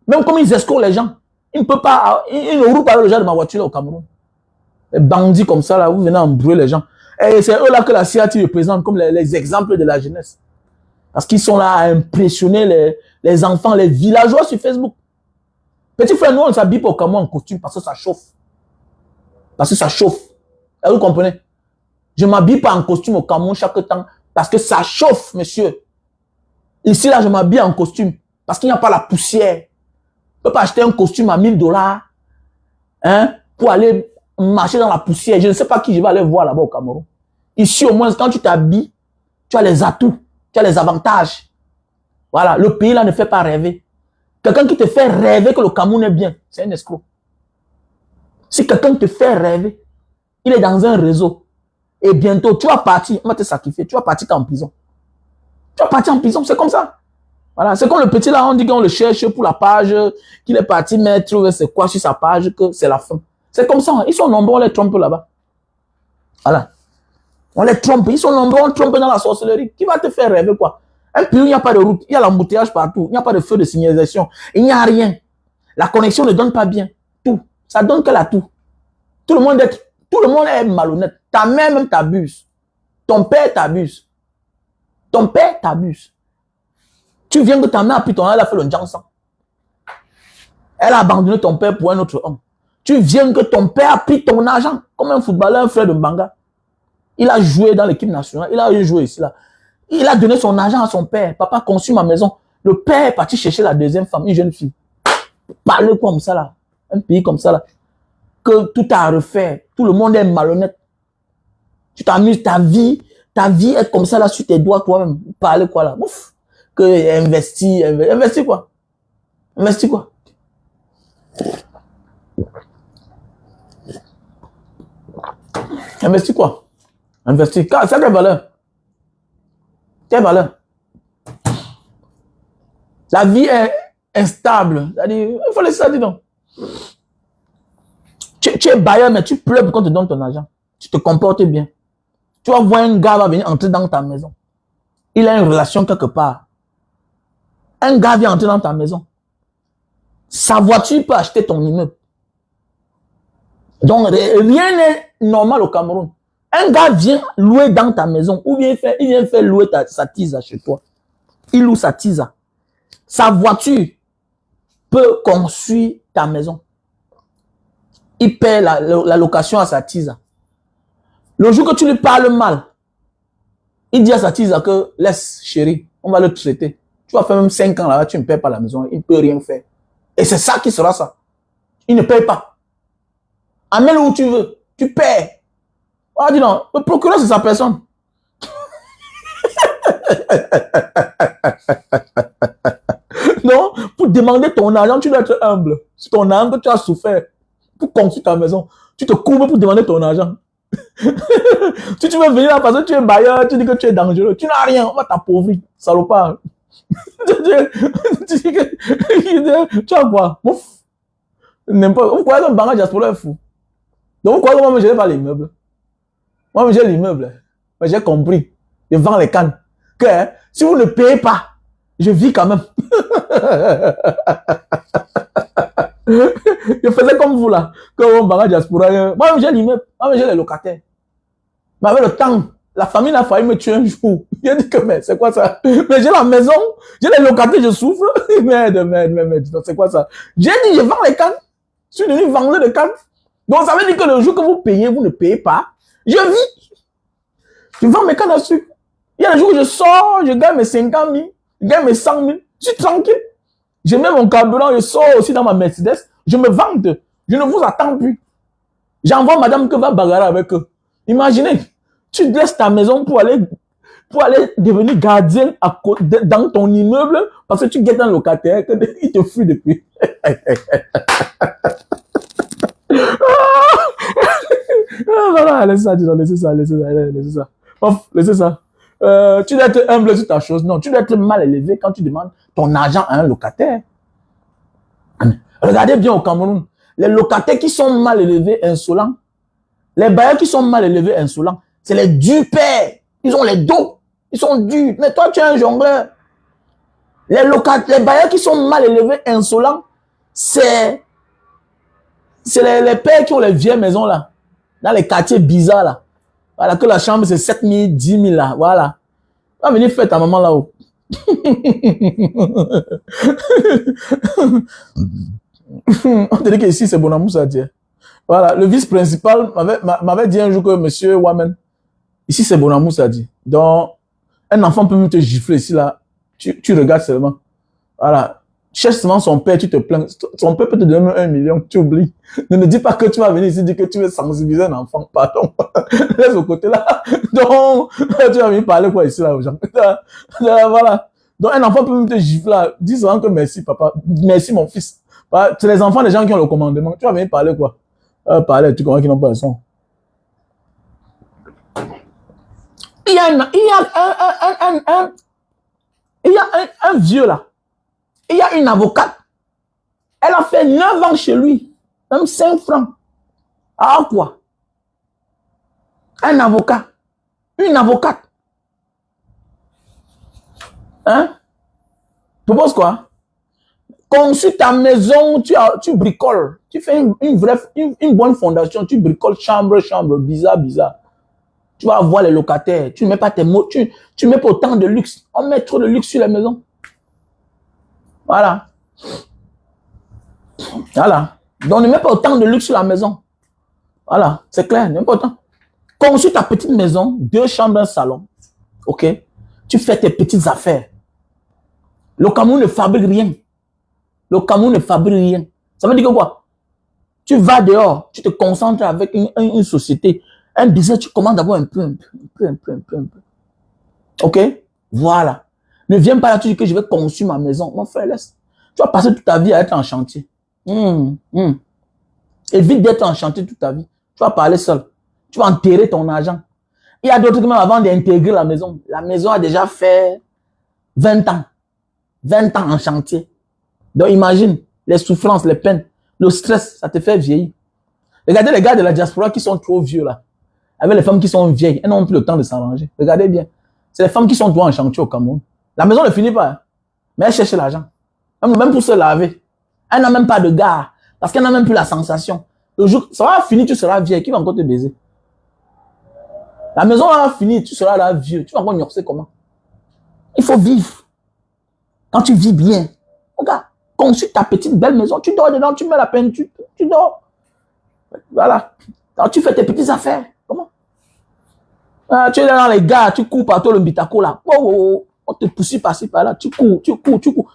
même comme ils escortent les gens, ils ne peuvent pas, ils ne roulent pas le genre de ma voiture là, au Cameroun. Les bandits comme ça là, vous venez embrouiller les gens. Et c'est eux là que la CIA représente comme les exemples de la jeunesse. Parce qu'ils sont là à impressionner les enfants, les villageois sur Facebook. Petit frère, nous on s'habille pas au Cameroun en costume parce que ça chauffe. Parce que ça chauffe. Et vous comprenez? Je ne m'habille pas en costume au Cameroun chaque temps parce que ça chauffe, monsieur. Ici, là, je m'habille en costume parce qu'il n'y a pas la poussière. Je ne peux pas acheter un costume à 1000 $, hein, pour aller marcher dans la poussière. Je ne sais pas qui je vais aller voir là-bas au Cameroun. Ici, au moins, quand tu t'habilles, tu as les atouts, tu as les avantages. Voilà, le pays là ne fait pas rêver. Quelqu'un qui te fait rêver que le Cameroun est bien, c'est un escroc. Si quelqu'un te fait rêver, il est dans un réseau. Et bientôt, tu vas partir, on va te sacrifier, tu vas partir en prison. Tu vas partir en prison, c'est comme ça. Voilà, c'est comme le petit là, on dit qu'on le cherche pour la page, qu'il est parti mettre, c'est quoi sur sa page, que c'est la fin. C'est comme ça, ils sont nombreux, on les trompe là-bas. Voilà. On les trompe, ils sont nombreux, on trompe dans la sorcellerie. Qui va te faire rêver quoi? Un pays où il n'y a pas de route, il y a l'embouteillage partout, il n'y a pas de feu de signalisation, il n'y a rien. La connexion ne donne pas bien. Tout. Ça donne que la tout. Tout le monde est malhonnête. Ta mère même t'abuse. Ton père t'abuse. Ton père t'abuse. Tu viens que ta mère a pris ton argent, elle a fait le jansan. Elle a abandonné ton père pour un autre homme. Tu viens que ton père a pris ton argent, comme un footballeur, un frère de Mbanga. Il a joué dans l'équipe nationale, il a joué ici là. Il a donné son argent à son père. Papa conçut ma maison. Le père est parti chercher la deuxième femme, une jeune fille. Parle comme ça là. Un pays comme ça là. Que tout a à refaire. Tout le monde est malhonnête. Tu t'amuses, ta vie est comme ça là sur tes doigts toi-même. Parle quoi là? Ouf. Que investis quoi? Investis quoi? Investis quoi? Investis. C'est quelle valeur? Quelle valeur? La vie est instable. C'est-à-dire, il faut laisser ça, dis donc. Tu es bailleur, mais tu pleures pour qu'on te donne ton argent. Tu te comportes bien. Tu vas voir un gars va venir entrer dans ta maison. Il a une relation quelque part. Un gars vient entrer dans ta maison. Sa voiture peut acheter ton immeuble. Donc, rien n'est normal au Cameroun. Un gars vient louer dans ta maison ou bien il vient faire louer sa tisa chez toi. Il loue sa tisa. Sa voiture peut construire ta maison. Il paie la location à sa tisa. Le jour que tu lui parles mal, il dit à sa tisa que laisse chérie, on va le traiter. Tu vas faire même 5 ans là, tu ne paies pas la maison, il ne peut rien faire. Et c'est ça qui sera ça. Il ne paye pas. Amène où tu veux, tu paies. Ah, dis donc, le procureur c'est sa personne. Non, pour demander ton argent, tu dois être humble. C'est ton âme que tu as souffert pour construire ta maison. Tu te courbes pour demander ton argent. Si tu veux venir là parce que tu es bailleur, tu dis que tu es dangereux. Tu n'as rien, on va t'appauvrir, salopard. Tu as quoi? Ouf. N'importe. Vous croyez que Mbanga Diaspora est fou? Donc vous croyez que moi je n'ai pas l'immeuble? Moi j'ai l'immeuble. Mais j'ai compris. Je vends les cannes. Que si vous ne payez pas, je vis quand même. Je faisais comme vous là. Que Mbanga Diaspora. Moi j'ai l'immeuble. Moi j'ai les locataires. Mais avec le temps, la famille a failli me tuer un jour. J'ai dit que, mais c'est quoi ça? Mais j'ai la maison, j'ai les locataires, je souffre. Merde, c'est quoi ça? J'ai dit, je vends les cannes. Je suis devenu vendeur de cannes. Donc ça veut dire que le jour que vous payez, vous ne payez pas. Je vis. Je vends mes cannes à sucre. Il y a des jours où je sors, je gagne mes 50 000, je gagne mes 100 000. Je suis tranquille. Je mets mon carburant, je sors aussi dans ma Mercedes. Je me vante. Je ne vous attends plus. J'envoie madame que va bagarrer avec eux. Imaginez. Tu laisses ta maison pour aller devenir gardien dans ton immeuble parce que tu guettes un locataire il te fuit depuis. Voilà, laissez ça. Laissez ça. Tu dois être humble sur ta chose. Non, tu dois être mal élevé quand tu demandes ton argent à un locataire. Regardez bien au Cameroun. Les locataires qui sont mal élevés, insolents, les bailleurs qui sont mal élevés, insolents, c'est les durs pères. Ils ont les dos. Ils sont durs. Mais toi, tu es un jongleur. Les bailleurs qui sont mal élevés, insolents, c'est les pères qui ont les vieilles maisons là. Dans les quartiers bizarres là. Voilà, que la chambre c'est 7 000, 10 000 là. Voilà. Va venir faire ta maman là-haut. On te dit qu'ici c'est Bonamou Sadia. Voilà, le vice-principal m'avait dit un jour que monsieur Wamen, ici c'est Bonamou Sadia. Donc, un enfant peut même te gifler ici là. Tu regardes seulement. Voilà. Cherche seulement son père, tu te plains. Son père peut te donner 1 million, tu oublies. Ne me dis pas que tu vas venir ici dire que tu veux sensibiliser un enfant. Pardon. Laisse au côté là. Donc, tu vas venir parler quoi ici là aux gens. Voilà. Donc, un enfant peut même te gifler là. Dis seulement que merci papa. Merci mon fils. C'est les enfants des gens qui ont le commandement. Tu vas venir parler quoi? Parler, tu comprends qu'ils n'ont pas le son. Il y a un vieux là. Il y a une avocate. Elle a fait 9 ans chez lui. Même 5 francs. Ah quoi? Un avocat. Une avocate. Hein? Tu penses quoi? Conçu ta maison, tu bricoles. Tu fais une bonne fondation. Tu bricoles chambre, bizarre. Tu vas voir les locataires. Tu ne mets pas tes mots. Tu mets pas autant de luxe. On met trop de luxe sur les maisons. Voilà. Voilà. Donc, ne mets pas autant de luxe sur la maison. Voilà. C'est clair. Ne mets pas autant. Conçu ta petite maison, 2 chambres, un salon. OK? Tu fais tes petites affaires. Le Cameroun ne fabrique rien. Le Cameroun ne fabrique rien. Ça veut dire que quoi? Tu vas dehors, tu te concentres avec une société, un business, tu commandes d'abord un peu. OK? Voilà. Ne viens pas là, tu dis que je vais construire ma maison. Mon frère, laisse. Tu vas passer toute ta vie à être en chantier. Évite d'être en chantier toute ta vie. Tu vas parler seul. Tu vas enterrer ton argent. Il y a d'autres qui même avant d'intégrer la maison a déjà fait 20 ans. 20 ans en chantier. Donc imagine les souffrances, les peines, le stress, ça te fait vieillir. Regardez les gars de la diaspora qui sont trop vieux là. Avec les femmes qui sont vieilles, elles n'ont plus le temps de s'arranger. Regardez bien. C'est les femmes qui sont trop en chantier au Cameroun. La maison ne finit pas. Mais elle cherche l'argent. Même pour se laver. Elle n'a même pas de gars. Parce qu'elle n'a même plus la sensation. Le jour, ça va finir, tu seras vieille. Qui va encore te baiser? La maison va finir, tu seras là vieux. Tu vas encore gnorcer comment? Il faut vivre. Quand tu vis bien, regarde, conçu ta petite belle maison, tu dors dedans, tu mets la peinture, tu dors. Voilà. Alors, tu fais tes petites affaires. Comment? Tu es là dans les gars, tu cours partout le bitako là. On te pousse par-ci, par-là. Tu cours.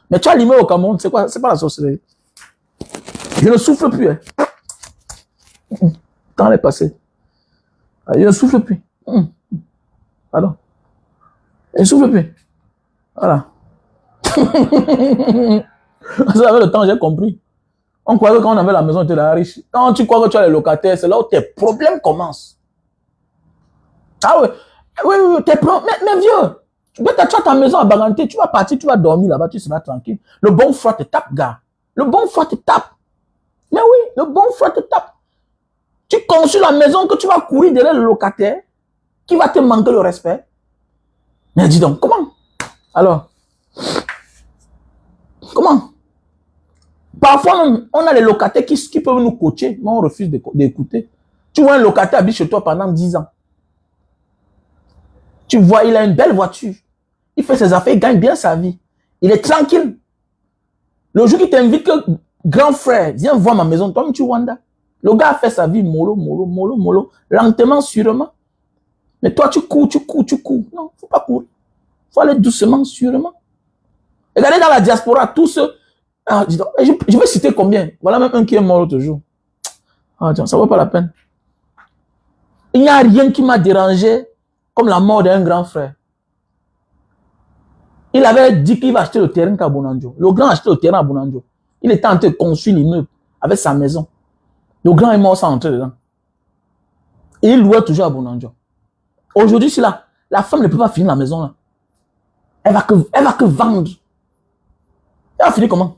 Mais tu as limé au Cameroun, c'est quoi? C'est pas la sorcellerie. Je ne souffle plus. Hein. Le temps est passé. Je ne souffle plus. Pardon. Je ne souffle plus. Voilà. Ça avec le temps, j'ai compris. On croyait que quand on avait la maison, on était là riche. Quand tu crois que tu as les locataires, c'est là où tes problèmes commencent. Ah ouais. Oui, tes problèmes. Mais vieux, tu as ta maison à Baganté, tu vas partir, tu vas dormir là-bas, tu seras tranquille. Le bon froid te tape, gars. Le bon froid te tape. Mais oui, le bon froid te tape. Tu construis la maison que tu vas courir derrière le locataire, qui va te manquer le respect. Mais dis donc, comment? Alors, comment? Parfois même, on a les locataires qui peuvent nous coacher, mais on refuse d'écouter. Tu vois un locataire habite chez toi pendant 10 ans. Tu vois, il a une belle voiture. Il fait ses affaires, il gagne bien sa vie. Il est tranquille. Le jour qu'il t'invite que grand frère, viens voir ma maison, toi-même tu wanda. Le gars a fait sa vie mollo, lentement, sûrement. Mais toi, tu cours. Non, faut pas courir. Faut aller doucement, sûrement. Regardez dans la diaspora, tous ceux... Ah, je vais citer combien? Voilà même un qui est mort l'autre jour. Ah, tiens, ça vaut pas la peine. Il n'y a rien qui m'a dérangé comme la mort d'un grand frère. Il avait dit qu'il va acheter le terrain à Bonanjo. Le grand a acheté le terrain à Bonanjo. Il était en train de construire l'immeuble avec sa maison. Le grand est mort sans entrer dedans. Et il louait toujours à Bonanjo. Aujourd'hui, c'est là. La femme ne peut pas finir la maison là. Elle va que vendre. Elle va finir comment?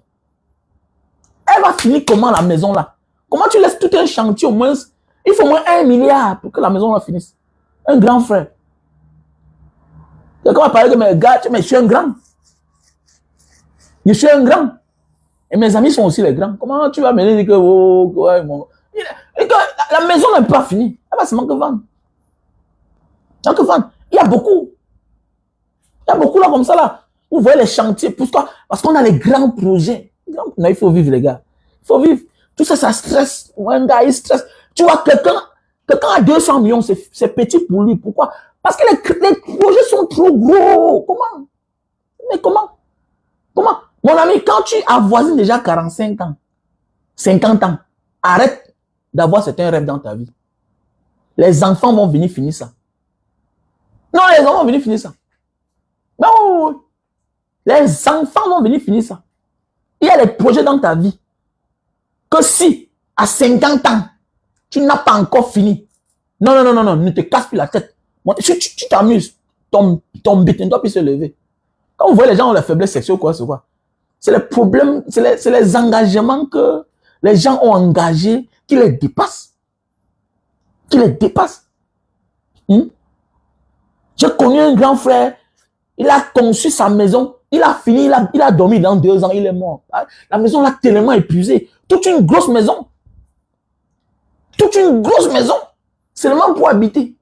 Elle va finir comment la maison là? Comment tu laisses tout un chantier au moins? Il faut au moins 1 milliard pour que la maison là finisse. Un grand frère. Quelqu'un va parler de mes gars, mais je suis un grand. Je suis un grand. Et mes amis sont aussi les grands. Comment tu vas me dire que, oh, ouais, la maison n'est pas finie. Elle va se manquer vendre. Donc, il y a beaucoup. Il y a beaucoup là comme ça là. Vous voyez les chantiers. Pourquoi? Parce qu'on a les grands projets. Non, il faut vivre les gars. Il faut vivre. Tout ça, ça stresse. Un gars, il stresse. Tu vois, quelqu'un a 200 millions, c'est petit pour lui. Pourquoi? Parce que les projets sont trop gros. Comment? Mais comment? Comment? Mon ami, quand tu avoisines déjà 45 ans, 50 ans, arrête d'avoir certains rêves dans ta vie. Les enfants vont venir finir ça. Non, les enfants vont venir finir ça. Non, les enfants vont venir finir ça. Il y a des projets dans ta vie que si, à 50 ans, tu n'as pas encore fini. Non, ne te casse plus la tête. Tu t'amuses. Ton bit ne doit plus se lever. Quand vous voyez les gens ont la faiblesse sexuelle, quoi, c'est quoi? C'est les problèmes, c'est les engagements que les gens ont engagés qui les dépassent. Qui les dépassent. J'ai connu un grand frère, il a conçu sa maison, il a fini, il a dormi dans 2 ans, il est mort. La maison l'a tellement épuisé. Toute une grosse maison. Toute une grosse maison. Seulement pour habiter.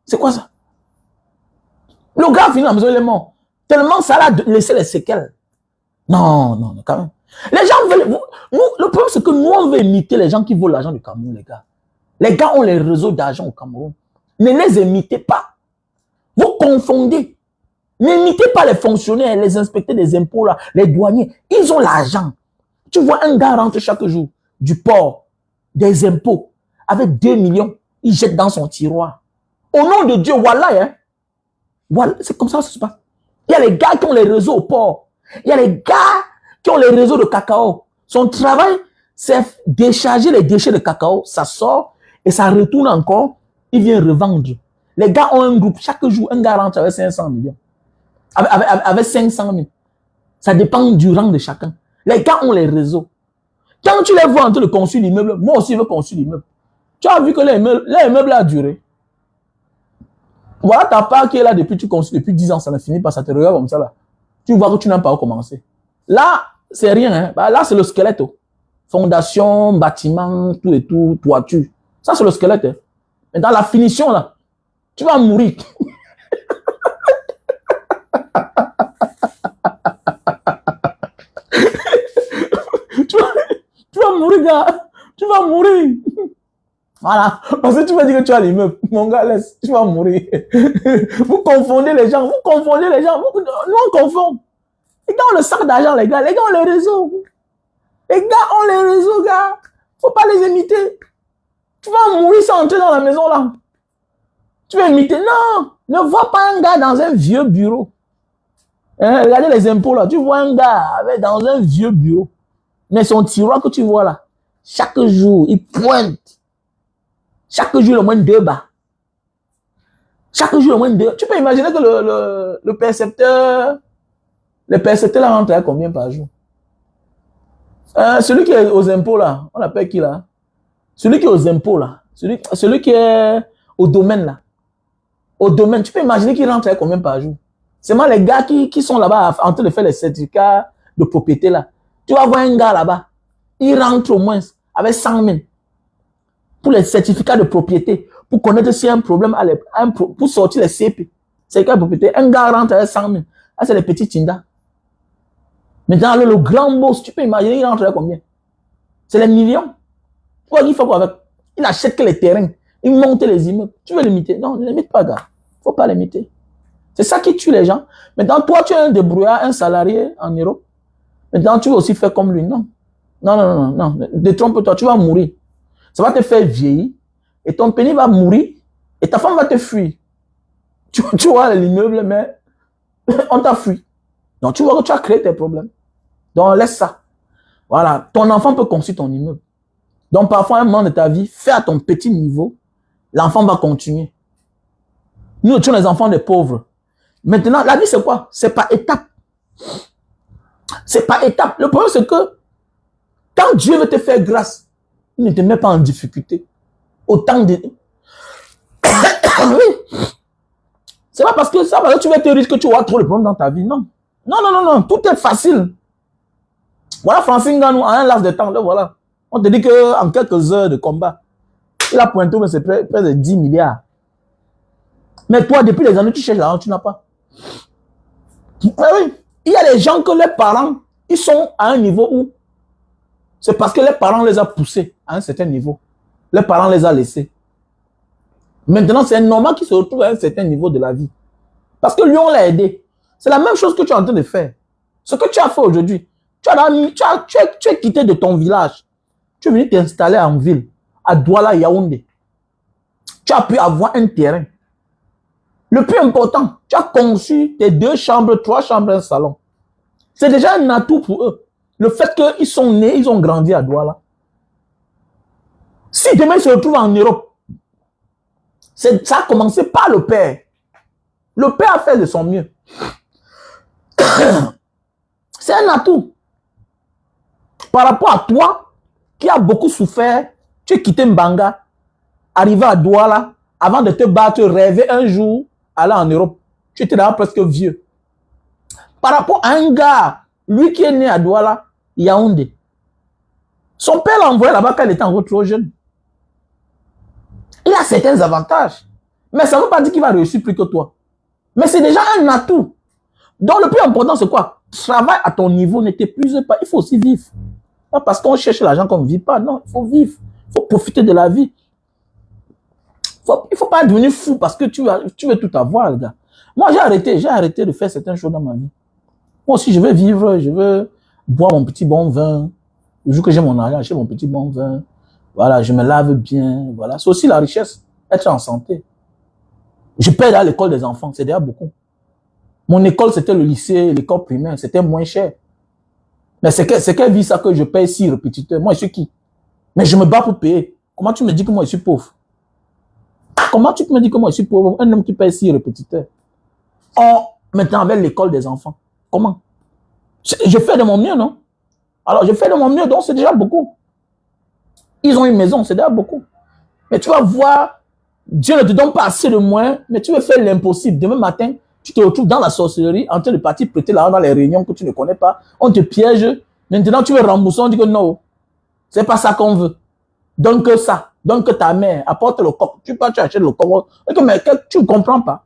C'est quoi ça? Le gars a fini la maison, il est mort. Tellement ça l'a laissé les séquelles. Non, quand même. Les gens veulent... le problème, c'est que nous, on veut imiter les gens qui volent l'argent du Cameroun, les gars. Les gars ont les réseaux d'argent au Cameroun. Ne les imitez pas. Vous confondez. N'imitez pas les fonctionnaires, les inspecteurs des impôts, là, les douaniers. Ils ont l'argent. Tu vois un gars rentrer chaque jour du port, des impôts, avec 2 millions. Il jette dans son tiroir. Au nom de Dieu, voilà, hein. Voilà, c'est comme ça que ça se passe. Il y a les gars qui ont les réseaux au port. Il y a les gars qui ont les réseaux de cacao. Son travail, c'est décharger les déchets de cacao. Ça sort et ça retourne encore. Il vient revendre. Les gars ont un groupe. Chaque jour, un gars rentre avec 500 millions. Avec 500 000. Ça dépend du rang de chacun. Les gars ont les réseaux. Quand tu les vois en train de construire l'immeuble, moi aussi je veux construire l'immeuble. Tu as vu que l'immeuble a duré. Voilà ta part qui est là depuis, tu construis depuis 10 ans, ça n'a fini pas, ça te regarde comme ça là. Tu vois que tu n'as pas commencé. Là, c'est rien, hein. Bah, là, c'est le squelette. Fondation, bâtiment, tout et tout, toiture. Ça, c'est le squelette. Hein. Mais dans la finition, là, tu vas mourir. tu vas mourir, gars. Tu vas mourir. Voilà. Parce que tu vas dire que tu as l'immeuble. Mon gars, laisse. Tu vas mourir. Vous confondez les gens. Nous, on confond. Les gars ont le sac d'argent, les gars. Les gars ont les réseaux. Les gars ont les réseaux, gars. Faut pas les imiter. Tu vas mourir sans entrer dans la maison, là. Tu vas imiter. Non. Ne vois pas un gars dans un vieux bureau. Hein, regardez les impôts, là. Tu vois un gars dans un vieux bureau. Mais son tiroir que tu vois, là, chaque jour, il pointe. Chaque jour, au moins 2 bas. Chaque jour, au moins 2. Tu peux imaginer que le percepteur là, rentre à combien par jour? Celui qui est aux impôts, là, on appelle qui, là? Celui qui est aux impôts, là. Celui qui est au domaine, là. Au domaine, tu peux imaginer qu'il rentre à combien par jour? C'est moi les gars qui sont là-bas en train de faire les certificats de propriété, là. Tu vas voir un gars là-bas. Il rentre au moins avec 100 000. Pour les certificats de propriété, pour connaître s'il y a un problème, pour sortir les CP, certificats de propriété, un gars rentre avec 100 000. Ah, c'est les petits Tinda. Maintenant, le grand boss, tu peux imaginer, il rentre avec combien? C'est les millions. Tu vois, il faut quoi avec? Il achète que les terrains, il monte les immeubles. Tu veux limiter? Non, ne limite pas, gars. Faut pas limiter. C'est ça qui tue les gens. Maintenant, toi, tu es un débrouillard, un salarié en Europe. Maintenant, tu veux aussi faire comme lui. Non. Non. Détrompe-toi, tu vas mourir. Ça va te faire vieillir, et ton pénis va mourir, et ta femme va te fuir. Tu vois l'immeuble, mais on t'a fui. Donc tu vois que tu as créé tes problèmes. Donc laisse ça. Voilà, ton enfant peut construire ton immeuble. Donc parfois, à un moment de ta vie, fais à ton petit niveau, l'enfant va continuer. Nous sommes les enfants des pauvres. Maintenant, la vie c'est quoi? C'est par étapes. C'est par étapes. Le problème c'est que Quand Dieu veut te faire grâce, il ne te met pas en difficulté. Autant de... Oui. C'est pas parce que tu vas être riche que tu auras trop de problèmes dans ta vie. Non. Non, non, non, non. Tout est facile. Voilà Francine Ganou, en un laps de temps, là, voilà. On te dit qu'en quelques heures de combat, il a pointé, mais c'est près de 10 milliards. Mais toi, depuis les années, tu cherches l'argent, tu n'as pas. Oui, oui. Il y a des gens que les parents, ils sont à un niveau où c'est parce que les parents les ont poussés à un certain niveau. Les parents les ont laissés. Maintenant, c'est normal qu'ils se retrouvent à un certain niveau de la vie. Parce que lui, on l'a aidé. C'est la même chose que tu es en train de faire. Ce que tu as fait aujourd'hui, tu es quitté de ton village. Tu es venu t'installer en ville, à Douala, Yaoundé. Tu as pu avoir un terrain. Le plus important, tu as conçu tes 2 chambres, 3 chambres, un salon. C'est déjà un atout pour eux. Le fait qu'ils sont nés, ils ont grandi à Douala. Si demain ils se retrouvent en Europe, ça a commencé par le père. Le père a fait de son mieux. C'est un atout. Par rapport à toi, qui a beaucoup souffert, tu es quitté Mbanga, arrivé à Douala, avant de te battre, rêver un jour, aller en Europe. Tu étais là presque vieux. Par rapport à un gars, lui qui est né à Douala, Yaoundé, son père l'a envoyé là-bas quand il était encore trop jeune. Il a certains avantages. Mais ça ne veut pas dire qu'il va réussir plus que toi. Mais c'est déjà un atout. Donc le plus important, c'est quoi? Travail à ton niveau, ne t'épuise pas. Il faut aussi vivre. Pas parce qu'on cherche l'argent qu'on ne vit pas. Non, il faut vivre. Il faut profiter de la vie. Il ne faut pas devenir fou parce que tu veux tout avoir, le gars. Moi, j'ai arrêté de faire certaines choses dans ma vie. Moi aussi, je veux vivre, je veux boire mon petit bon vin. Le jour que j'ai mon argent, j'achète mon petit bon vin. Voilà, je me lave bien. Voilà, c'est aussi la richesse, être en santé. Je paye à l'école des enfants, c'est déjà beaucoup. Mon école, c'était le lycée, l'école primaire, c'était moins cher. Mais c'est quelle vie ça que je paye 6 répétiteurs? Moi, je suis qui? Mais je me bats pour payer. Comment tu me dis que moi, je suis pauvre? Comment tu me dis que moi, je suis pauvre? Un homme qui paye 6 répétiteurs. Or, maintenant, avec l'école des enfants, comment? Je fais de mon mieux, non? Alors, je fais de mon mieux, donc c'est déjà beaucoup. Ils ont une maison, c'est déjà beaucoup. Mais tu vas voir, Dieu ne te donne pas assez de moyens, mais tu veux faire l'impossible. Demain matin, tu te retrouves dans la sorcellerie, en train de partir prêter l'argent dans les réunions que tu ne connais pas. On te piège. Maintenant, tu veux rembourser, on dit que non. C'est pas ça qu'on veut. Donne que ça. Donne que ta mère. Apporte le coq. Tu achètes le coq. Mais tu ne comprends pas.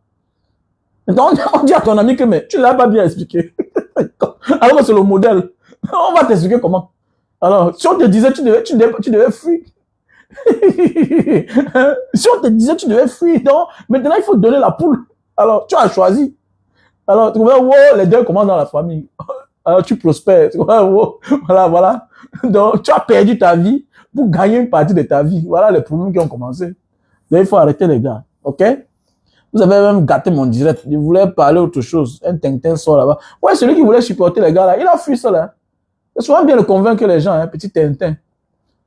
Maintenant, on dit à ton ami que mais, tu ne l'as pas bien expliqué. Alors c'est le modèle. On va t'expliquer comment. Alors, si on te disait tu devais fuir. Si on te disait tu devais fuir, donc maintenant il faut donner la poule. Alors, tu as choisi. Alors, tu vois, wow, les deux commencent dans la famille. Alors, tu prospères. Tu vois, wow, voilà, voilà. Donc, tu as perdu ta vie pour gagner une partie de ta vie. Voilà les problèmes qui ont commencé. Donc, il faut arrêter, les gars. OK? Vous avez même gâté mon direct. Je voulais parler autre chose. Un Tintin sort là-bas. Ouais, celui qui voulait supporter les gars là, il a fui ça là. C'est souvent bien de convaincre les gens, hein, petit Tintin.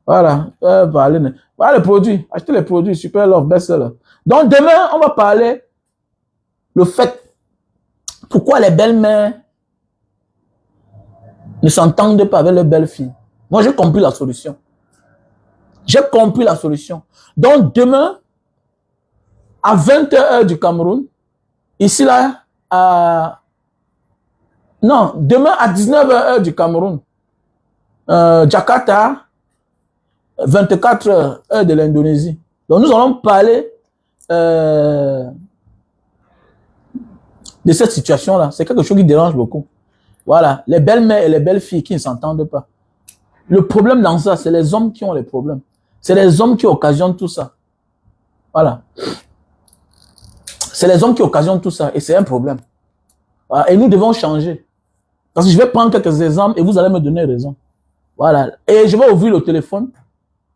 Voilà. Voilà les produits. Achetez les produits. Super Love, best-seller. Donc, demain, on va parler le fait pourquoi les belles-mères ne s'entendent pas avec leurs belles-filles. Moi, j'ai compris la solution. J'ai compris la solution. Donc, demain, à 20h heure du Cameroun, ici là, non, demain à 19h heure du Cameroun, Jakarta, 24h heure de l'Indonésie. Donc, nous allons parler de cette situation-là. C'est quelque chose qui dérange beaucoup. Voilà, les belles-mères et les belles-filles qui ne s'entendent pas. Le problème dans ça, c'est les hommes qui ont les problèmes. C'est les hommes qui occasionnent tout ça. Voilà. C'est les hommes qui occasionnent tout ça et c'est un problème. Voilà. Et nous devons changer. Parce que je vais prendre quelques exemples et vous allez me donner raison. Voilà. Et je vais ouvrir le téléphone.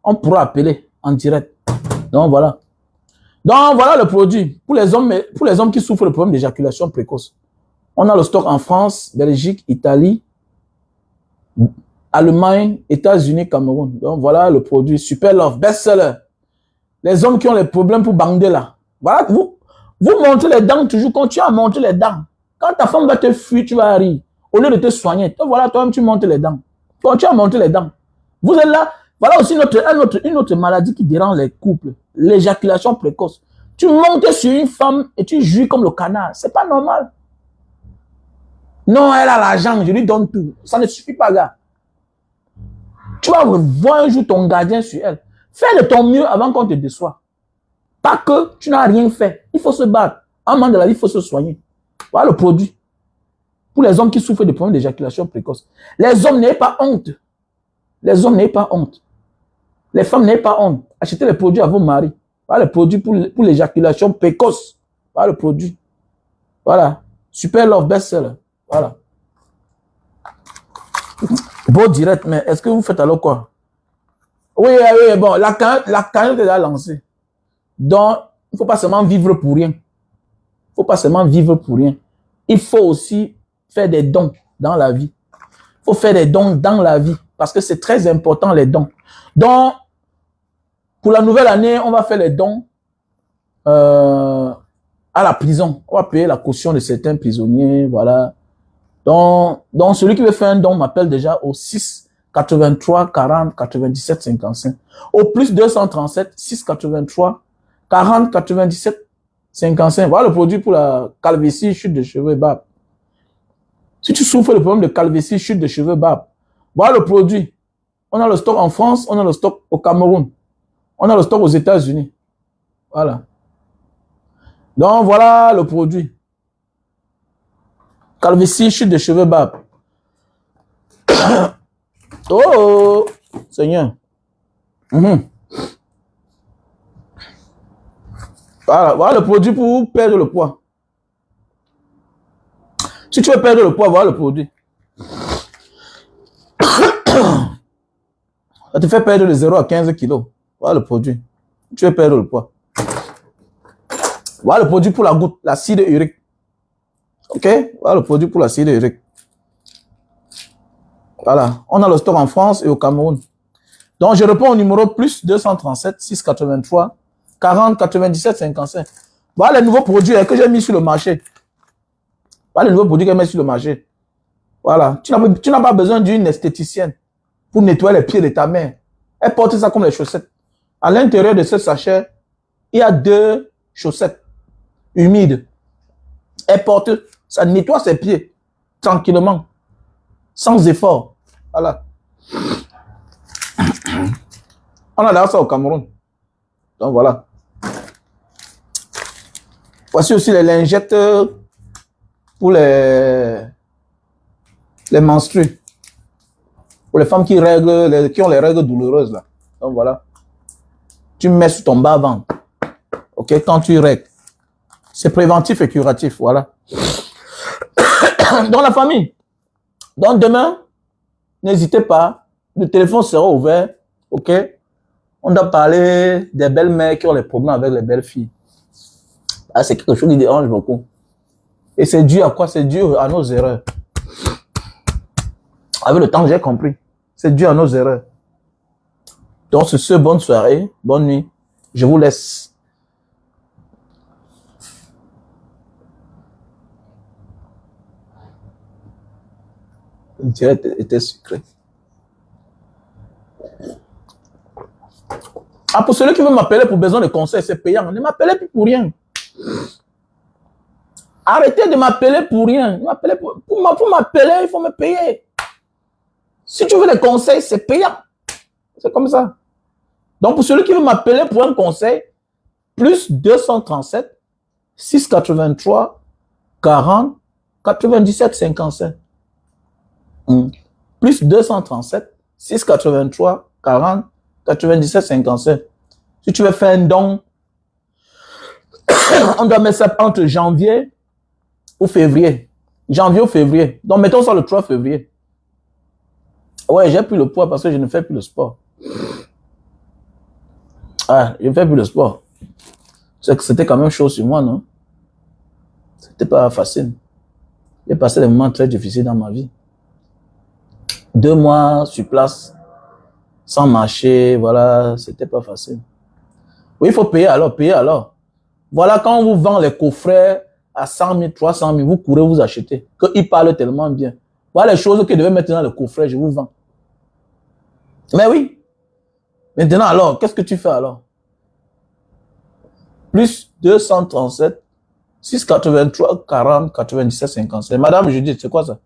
On pourra appeler en direct. Donc voilà. Donc voilà le produit. Pour les hommes qui souffrent de problème d'éjaculation précoce. On a le stock en France, Belgique, Italie, Allemagne, États-Unis, Cameroun. Donc voilà le produit. Super Love, best-seller. Les hommes qui ont les problèmes pour bander là. Voilà, vous montrez les dents toujours. Continue à montrer les dents. Quand ta femme va te fuir, tu vas rire. Au lieu de te soigner, voilà, toi-même tu montes les dents. Continue à montrer les dents. Vous êtes là. Voilà aussi une autre maladie qui dérange les couples. L'éjaculation précoce. Tu montes sur une femme et tu jouis comme le canard. C'est pas normal. Non, elle a l'argent, je lui donne tout. Ça ne suffit pas, gars. Tu vas voir un jour ton gardien sur elle. Fais de ton mieux avant qu'on te déçoive. Pas que tu n'as rien fait. Il faut se battre. Un moment de la vie, il faut se soigner. Voilà le produit. Pour les hommes qui souffrent de problèmes d'éjaculation précoce. Les hommes n'ayez pas honte. Les hommes n'ayez pas honte. Les femmes n'ayez pas honte. Achetez les produits à vos maris. Voilà le produit pour l'éjaculation précoce. Voilà le produit. Voilà. Super Love Best-Seller. Voilà. Beau direct, mais est-ce que vous faites alors quoi? Oui, oui, bon, la cagnotte est déjà lancée. Donc, il ne faut pas seulement vivre pour rien. Il ne faut pas seulement vivre pour rien. Il faut aussi faire des dons dans la vie. Il faut faire des dons dans la vie. Parce que c'est très important, les dons. Donc, pour la nouvelle année, on va faire les dons à la prison. On va payer la caution de certains prisonniers, voilà. Donc celui qui veut faire un don m'appelle déjà au 6 83 40 97 55. Au plus 237 6 83 40 97 55. Voilà le produit pour la calvitie, chute de cheveux, barbe. Si tu souffres de problème de calvitie, chute de cheveux, barbe, voilà le produit. On a le stock en France, on a le stock au Cameroun, on a le stock aux États-Unis. Voilà. Donc voilà le produit. Calvitie, chute de cheveux, barbe. Oh, Seigneur. Voilà le produit pour perdre le poids. Si tu veux perdre le poids, voilà le produit. Ça te fait perdre de 0 à 15 kilos. Voilà le produit. Tu veux perdre le poids. Voilà le produit pour la goutte, l'acide urique. Ok? Voilà le produit pour l'acide urique. Voilà. On a le stock en France et au Cameroun. Donc, je réponds au numéro plus 237 683 40 97 55. Voilà les nouveaux produits que j'ai mis sur le marché. Voilà les nouveaux produits que j'ai mis sur le marché. Voilà. Tu n'as pas besoin d'une esthéticienne pour nettoyer les pieds de ta mère. Elle porte ça comme les chaussettes. À l'intérieur de ce sachet, il y a 2 chaussettes humides. Elle porte, ça nettoie ses pieds tranquillement, sans effort. Voilà. On a d'ailleurs ça au Cameroun. Donc voilà. Voici aussi les lingettes pour les menstrues. Pour les femmes qui ont les règles douloureuses là. Donc voilà. Tu mets sur ton bas-ventre. Ok, quand tu règles. C'est préventif et curatif, voilà. Dans la famille. Donc demain, n'hésitez pas. Le téléphone sera ouvert. Ok. On doit parler des belles mères qui ont les problèmes avec les belles filles. Ah, c'est quelque chose qui dérange beaucoup. Et c'est dû à quoi? C'est dû à nos erreurs. Avec le temps, j'ai compris. C'est dû à nos erreurs. Donc, sur ce, bonne soirée, bonne nuit. Je vous laisse. Le direct était sucré. Ah, pour celui qui veut m'appeler pour besoin de conseils, c'est payant. Ne m'appelez plus pour rien. Arrêtez de m'appeler pour rien. Pour m'appeler, il faut me payer. Si tu veux des conseils, c'est payant. C'est comme ça. Donc, pour celui qui veut m'appeler pour un conseil, plus 237 683 40 97 57. Plus 237 683 40 97 57. Si tu veux faire un don, on doit mettre ça entre janvier ou février. Janvier ou février. Donc, mettons ça le 3 février. Ouais, j'ai pris le poids parce que je ne fais plus le sport. Ah, je ne fais plus le sport. C'était quand même chaud sur moi, non? C'était pas facile. J'ai passé des moments très difficiles dans ma vie. 2 mois sur place, sans marcher, voilà, c'était pas facile. Oui, il faut payer alors, payer alors. Voilà, quand on vous vend les coffrets à 100 000, 300 000, vous courez, vous achetez. Qu'ils parlent tellement bien. Voilà les choses que je devais mettre dans le coffret, je vous vends. Mais oui. Maintenant, alors, qu'est-ce que tu fais alors? Plus 237, 683, 40, 97, 57. Madame Judith, c'est quoi ça?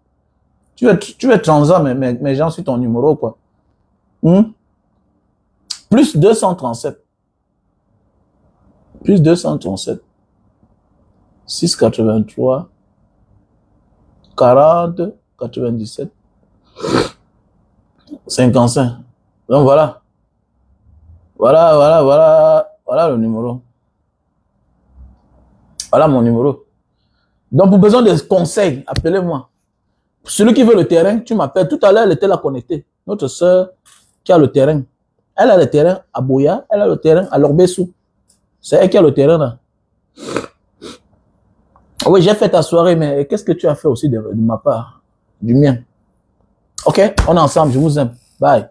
Tu es transant, mais j'en suis ton numéro, quoi. Plus 237. Plus 237. 683, 40, 97, 55. Donc voilà. Voilà le numéro. Voilà mon numéro. Donc pour besoin de conseils, appelez-moi. Celui qui veut le terrain, tu m'appelles. Tout à l'heure, elle était là connectée. Notre soeur qui a le terrain. Elle a le terrain à Boya, elle a le terrain à Lorbessou. C'est elle qui a le terrain là. Oui, j'ai fait ta soirée, mais qu'est-ce que tu as fait aussi de ma part? Du mien. Ok, on est ensemble, je vous aime. Bye.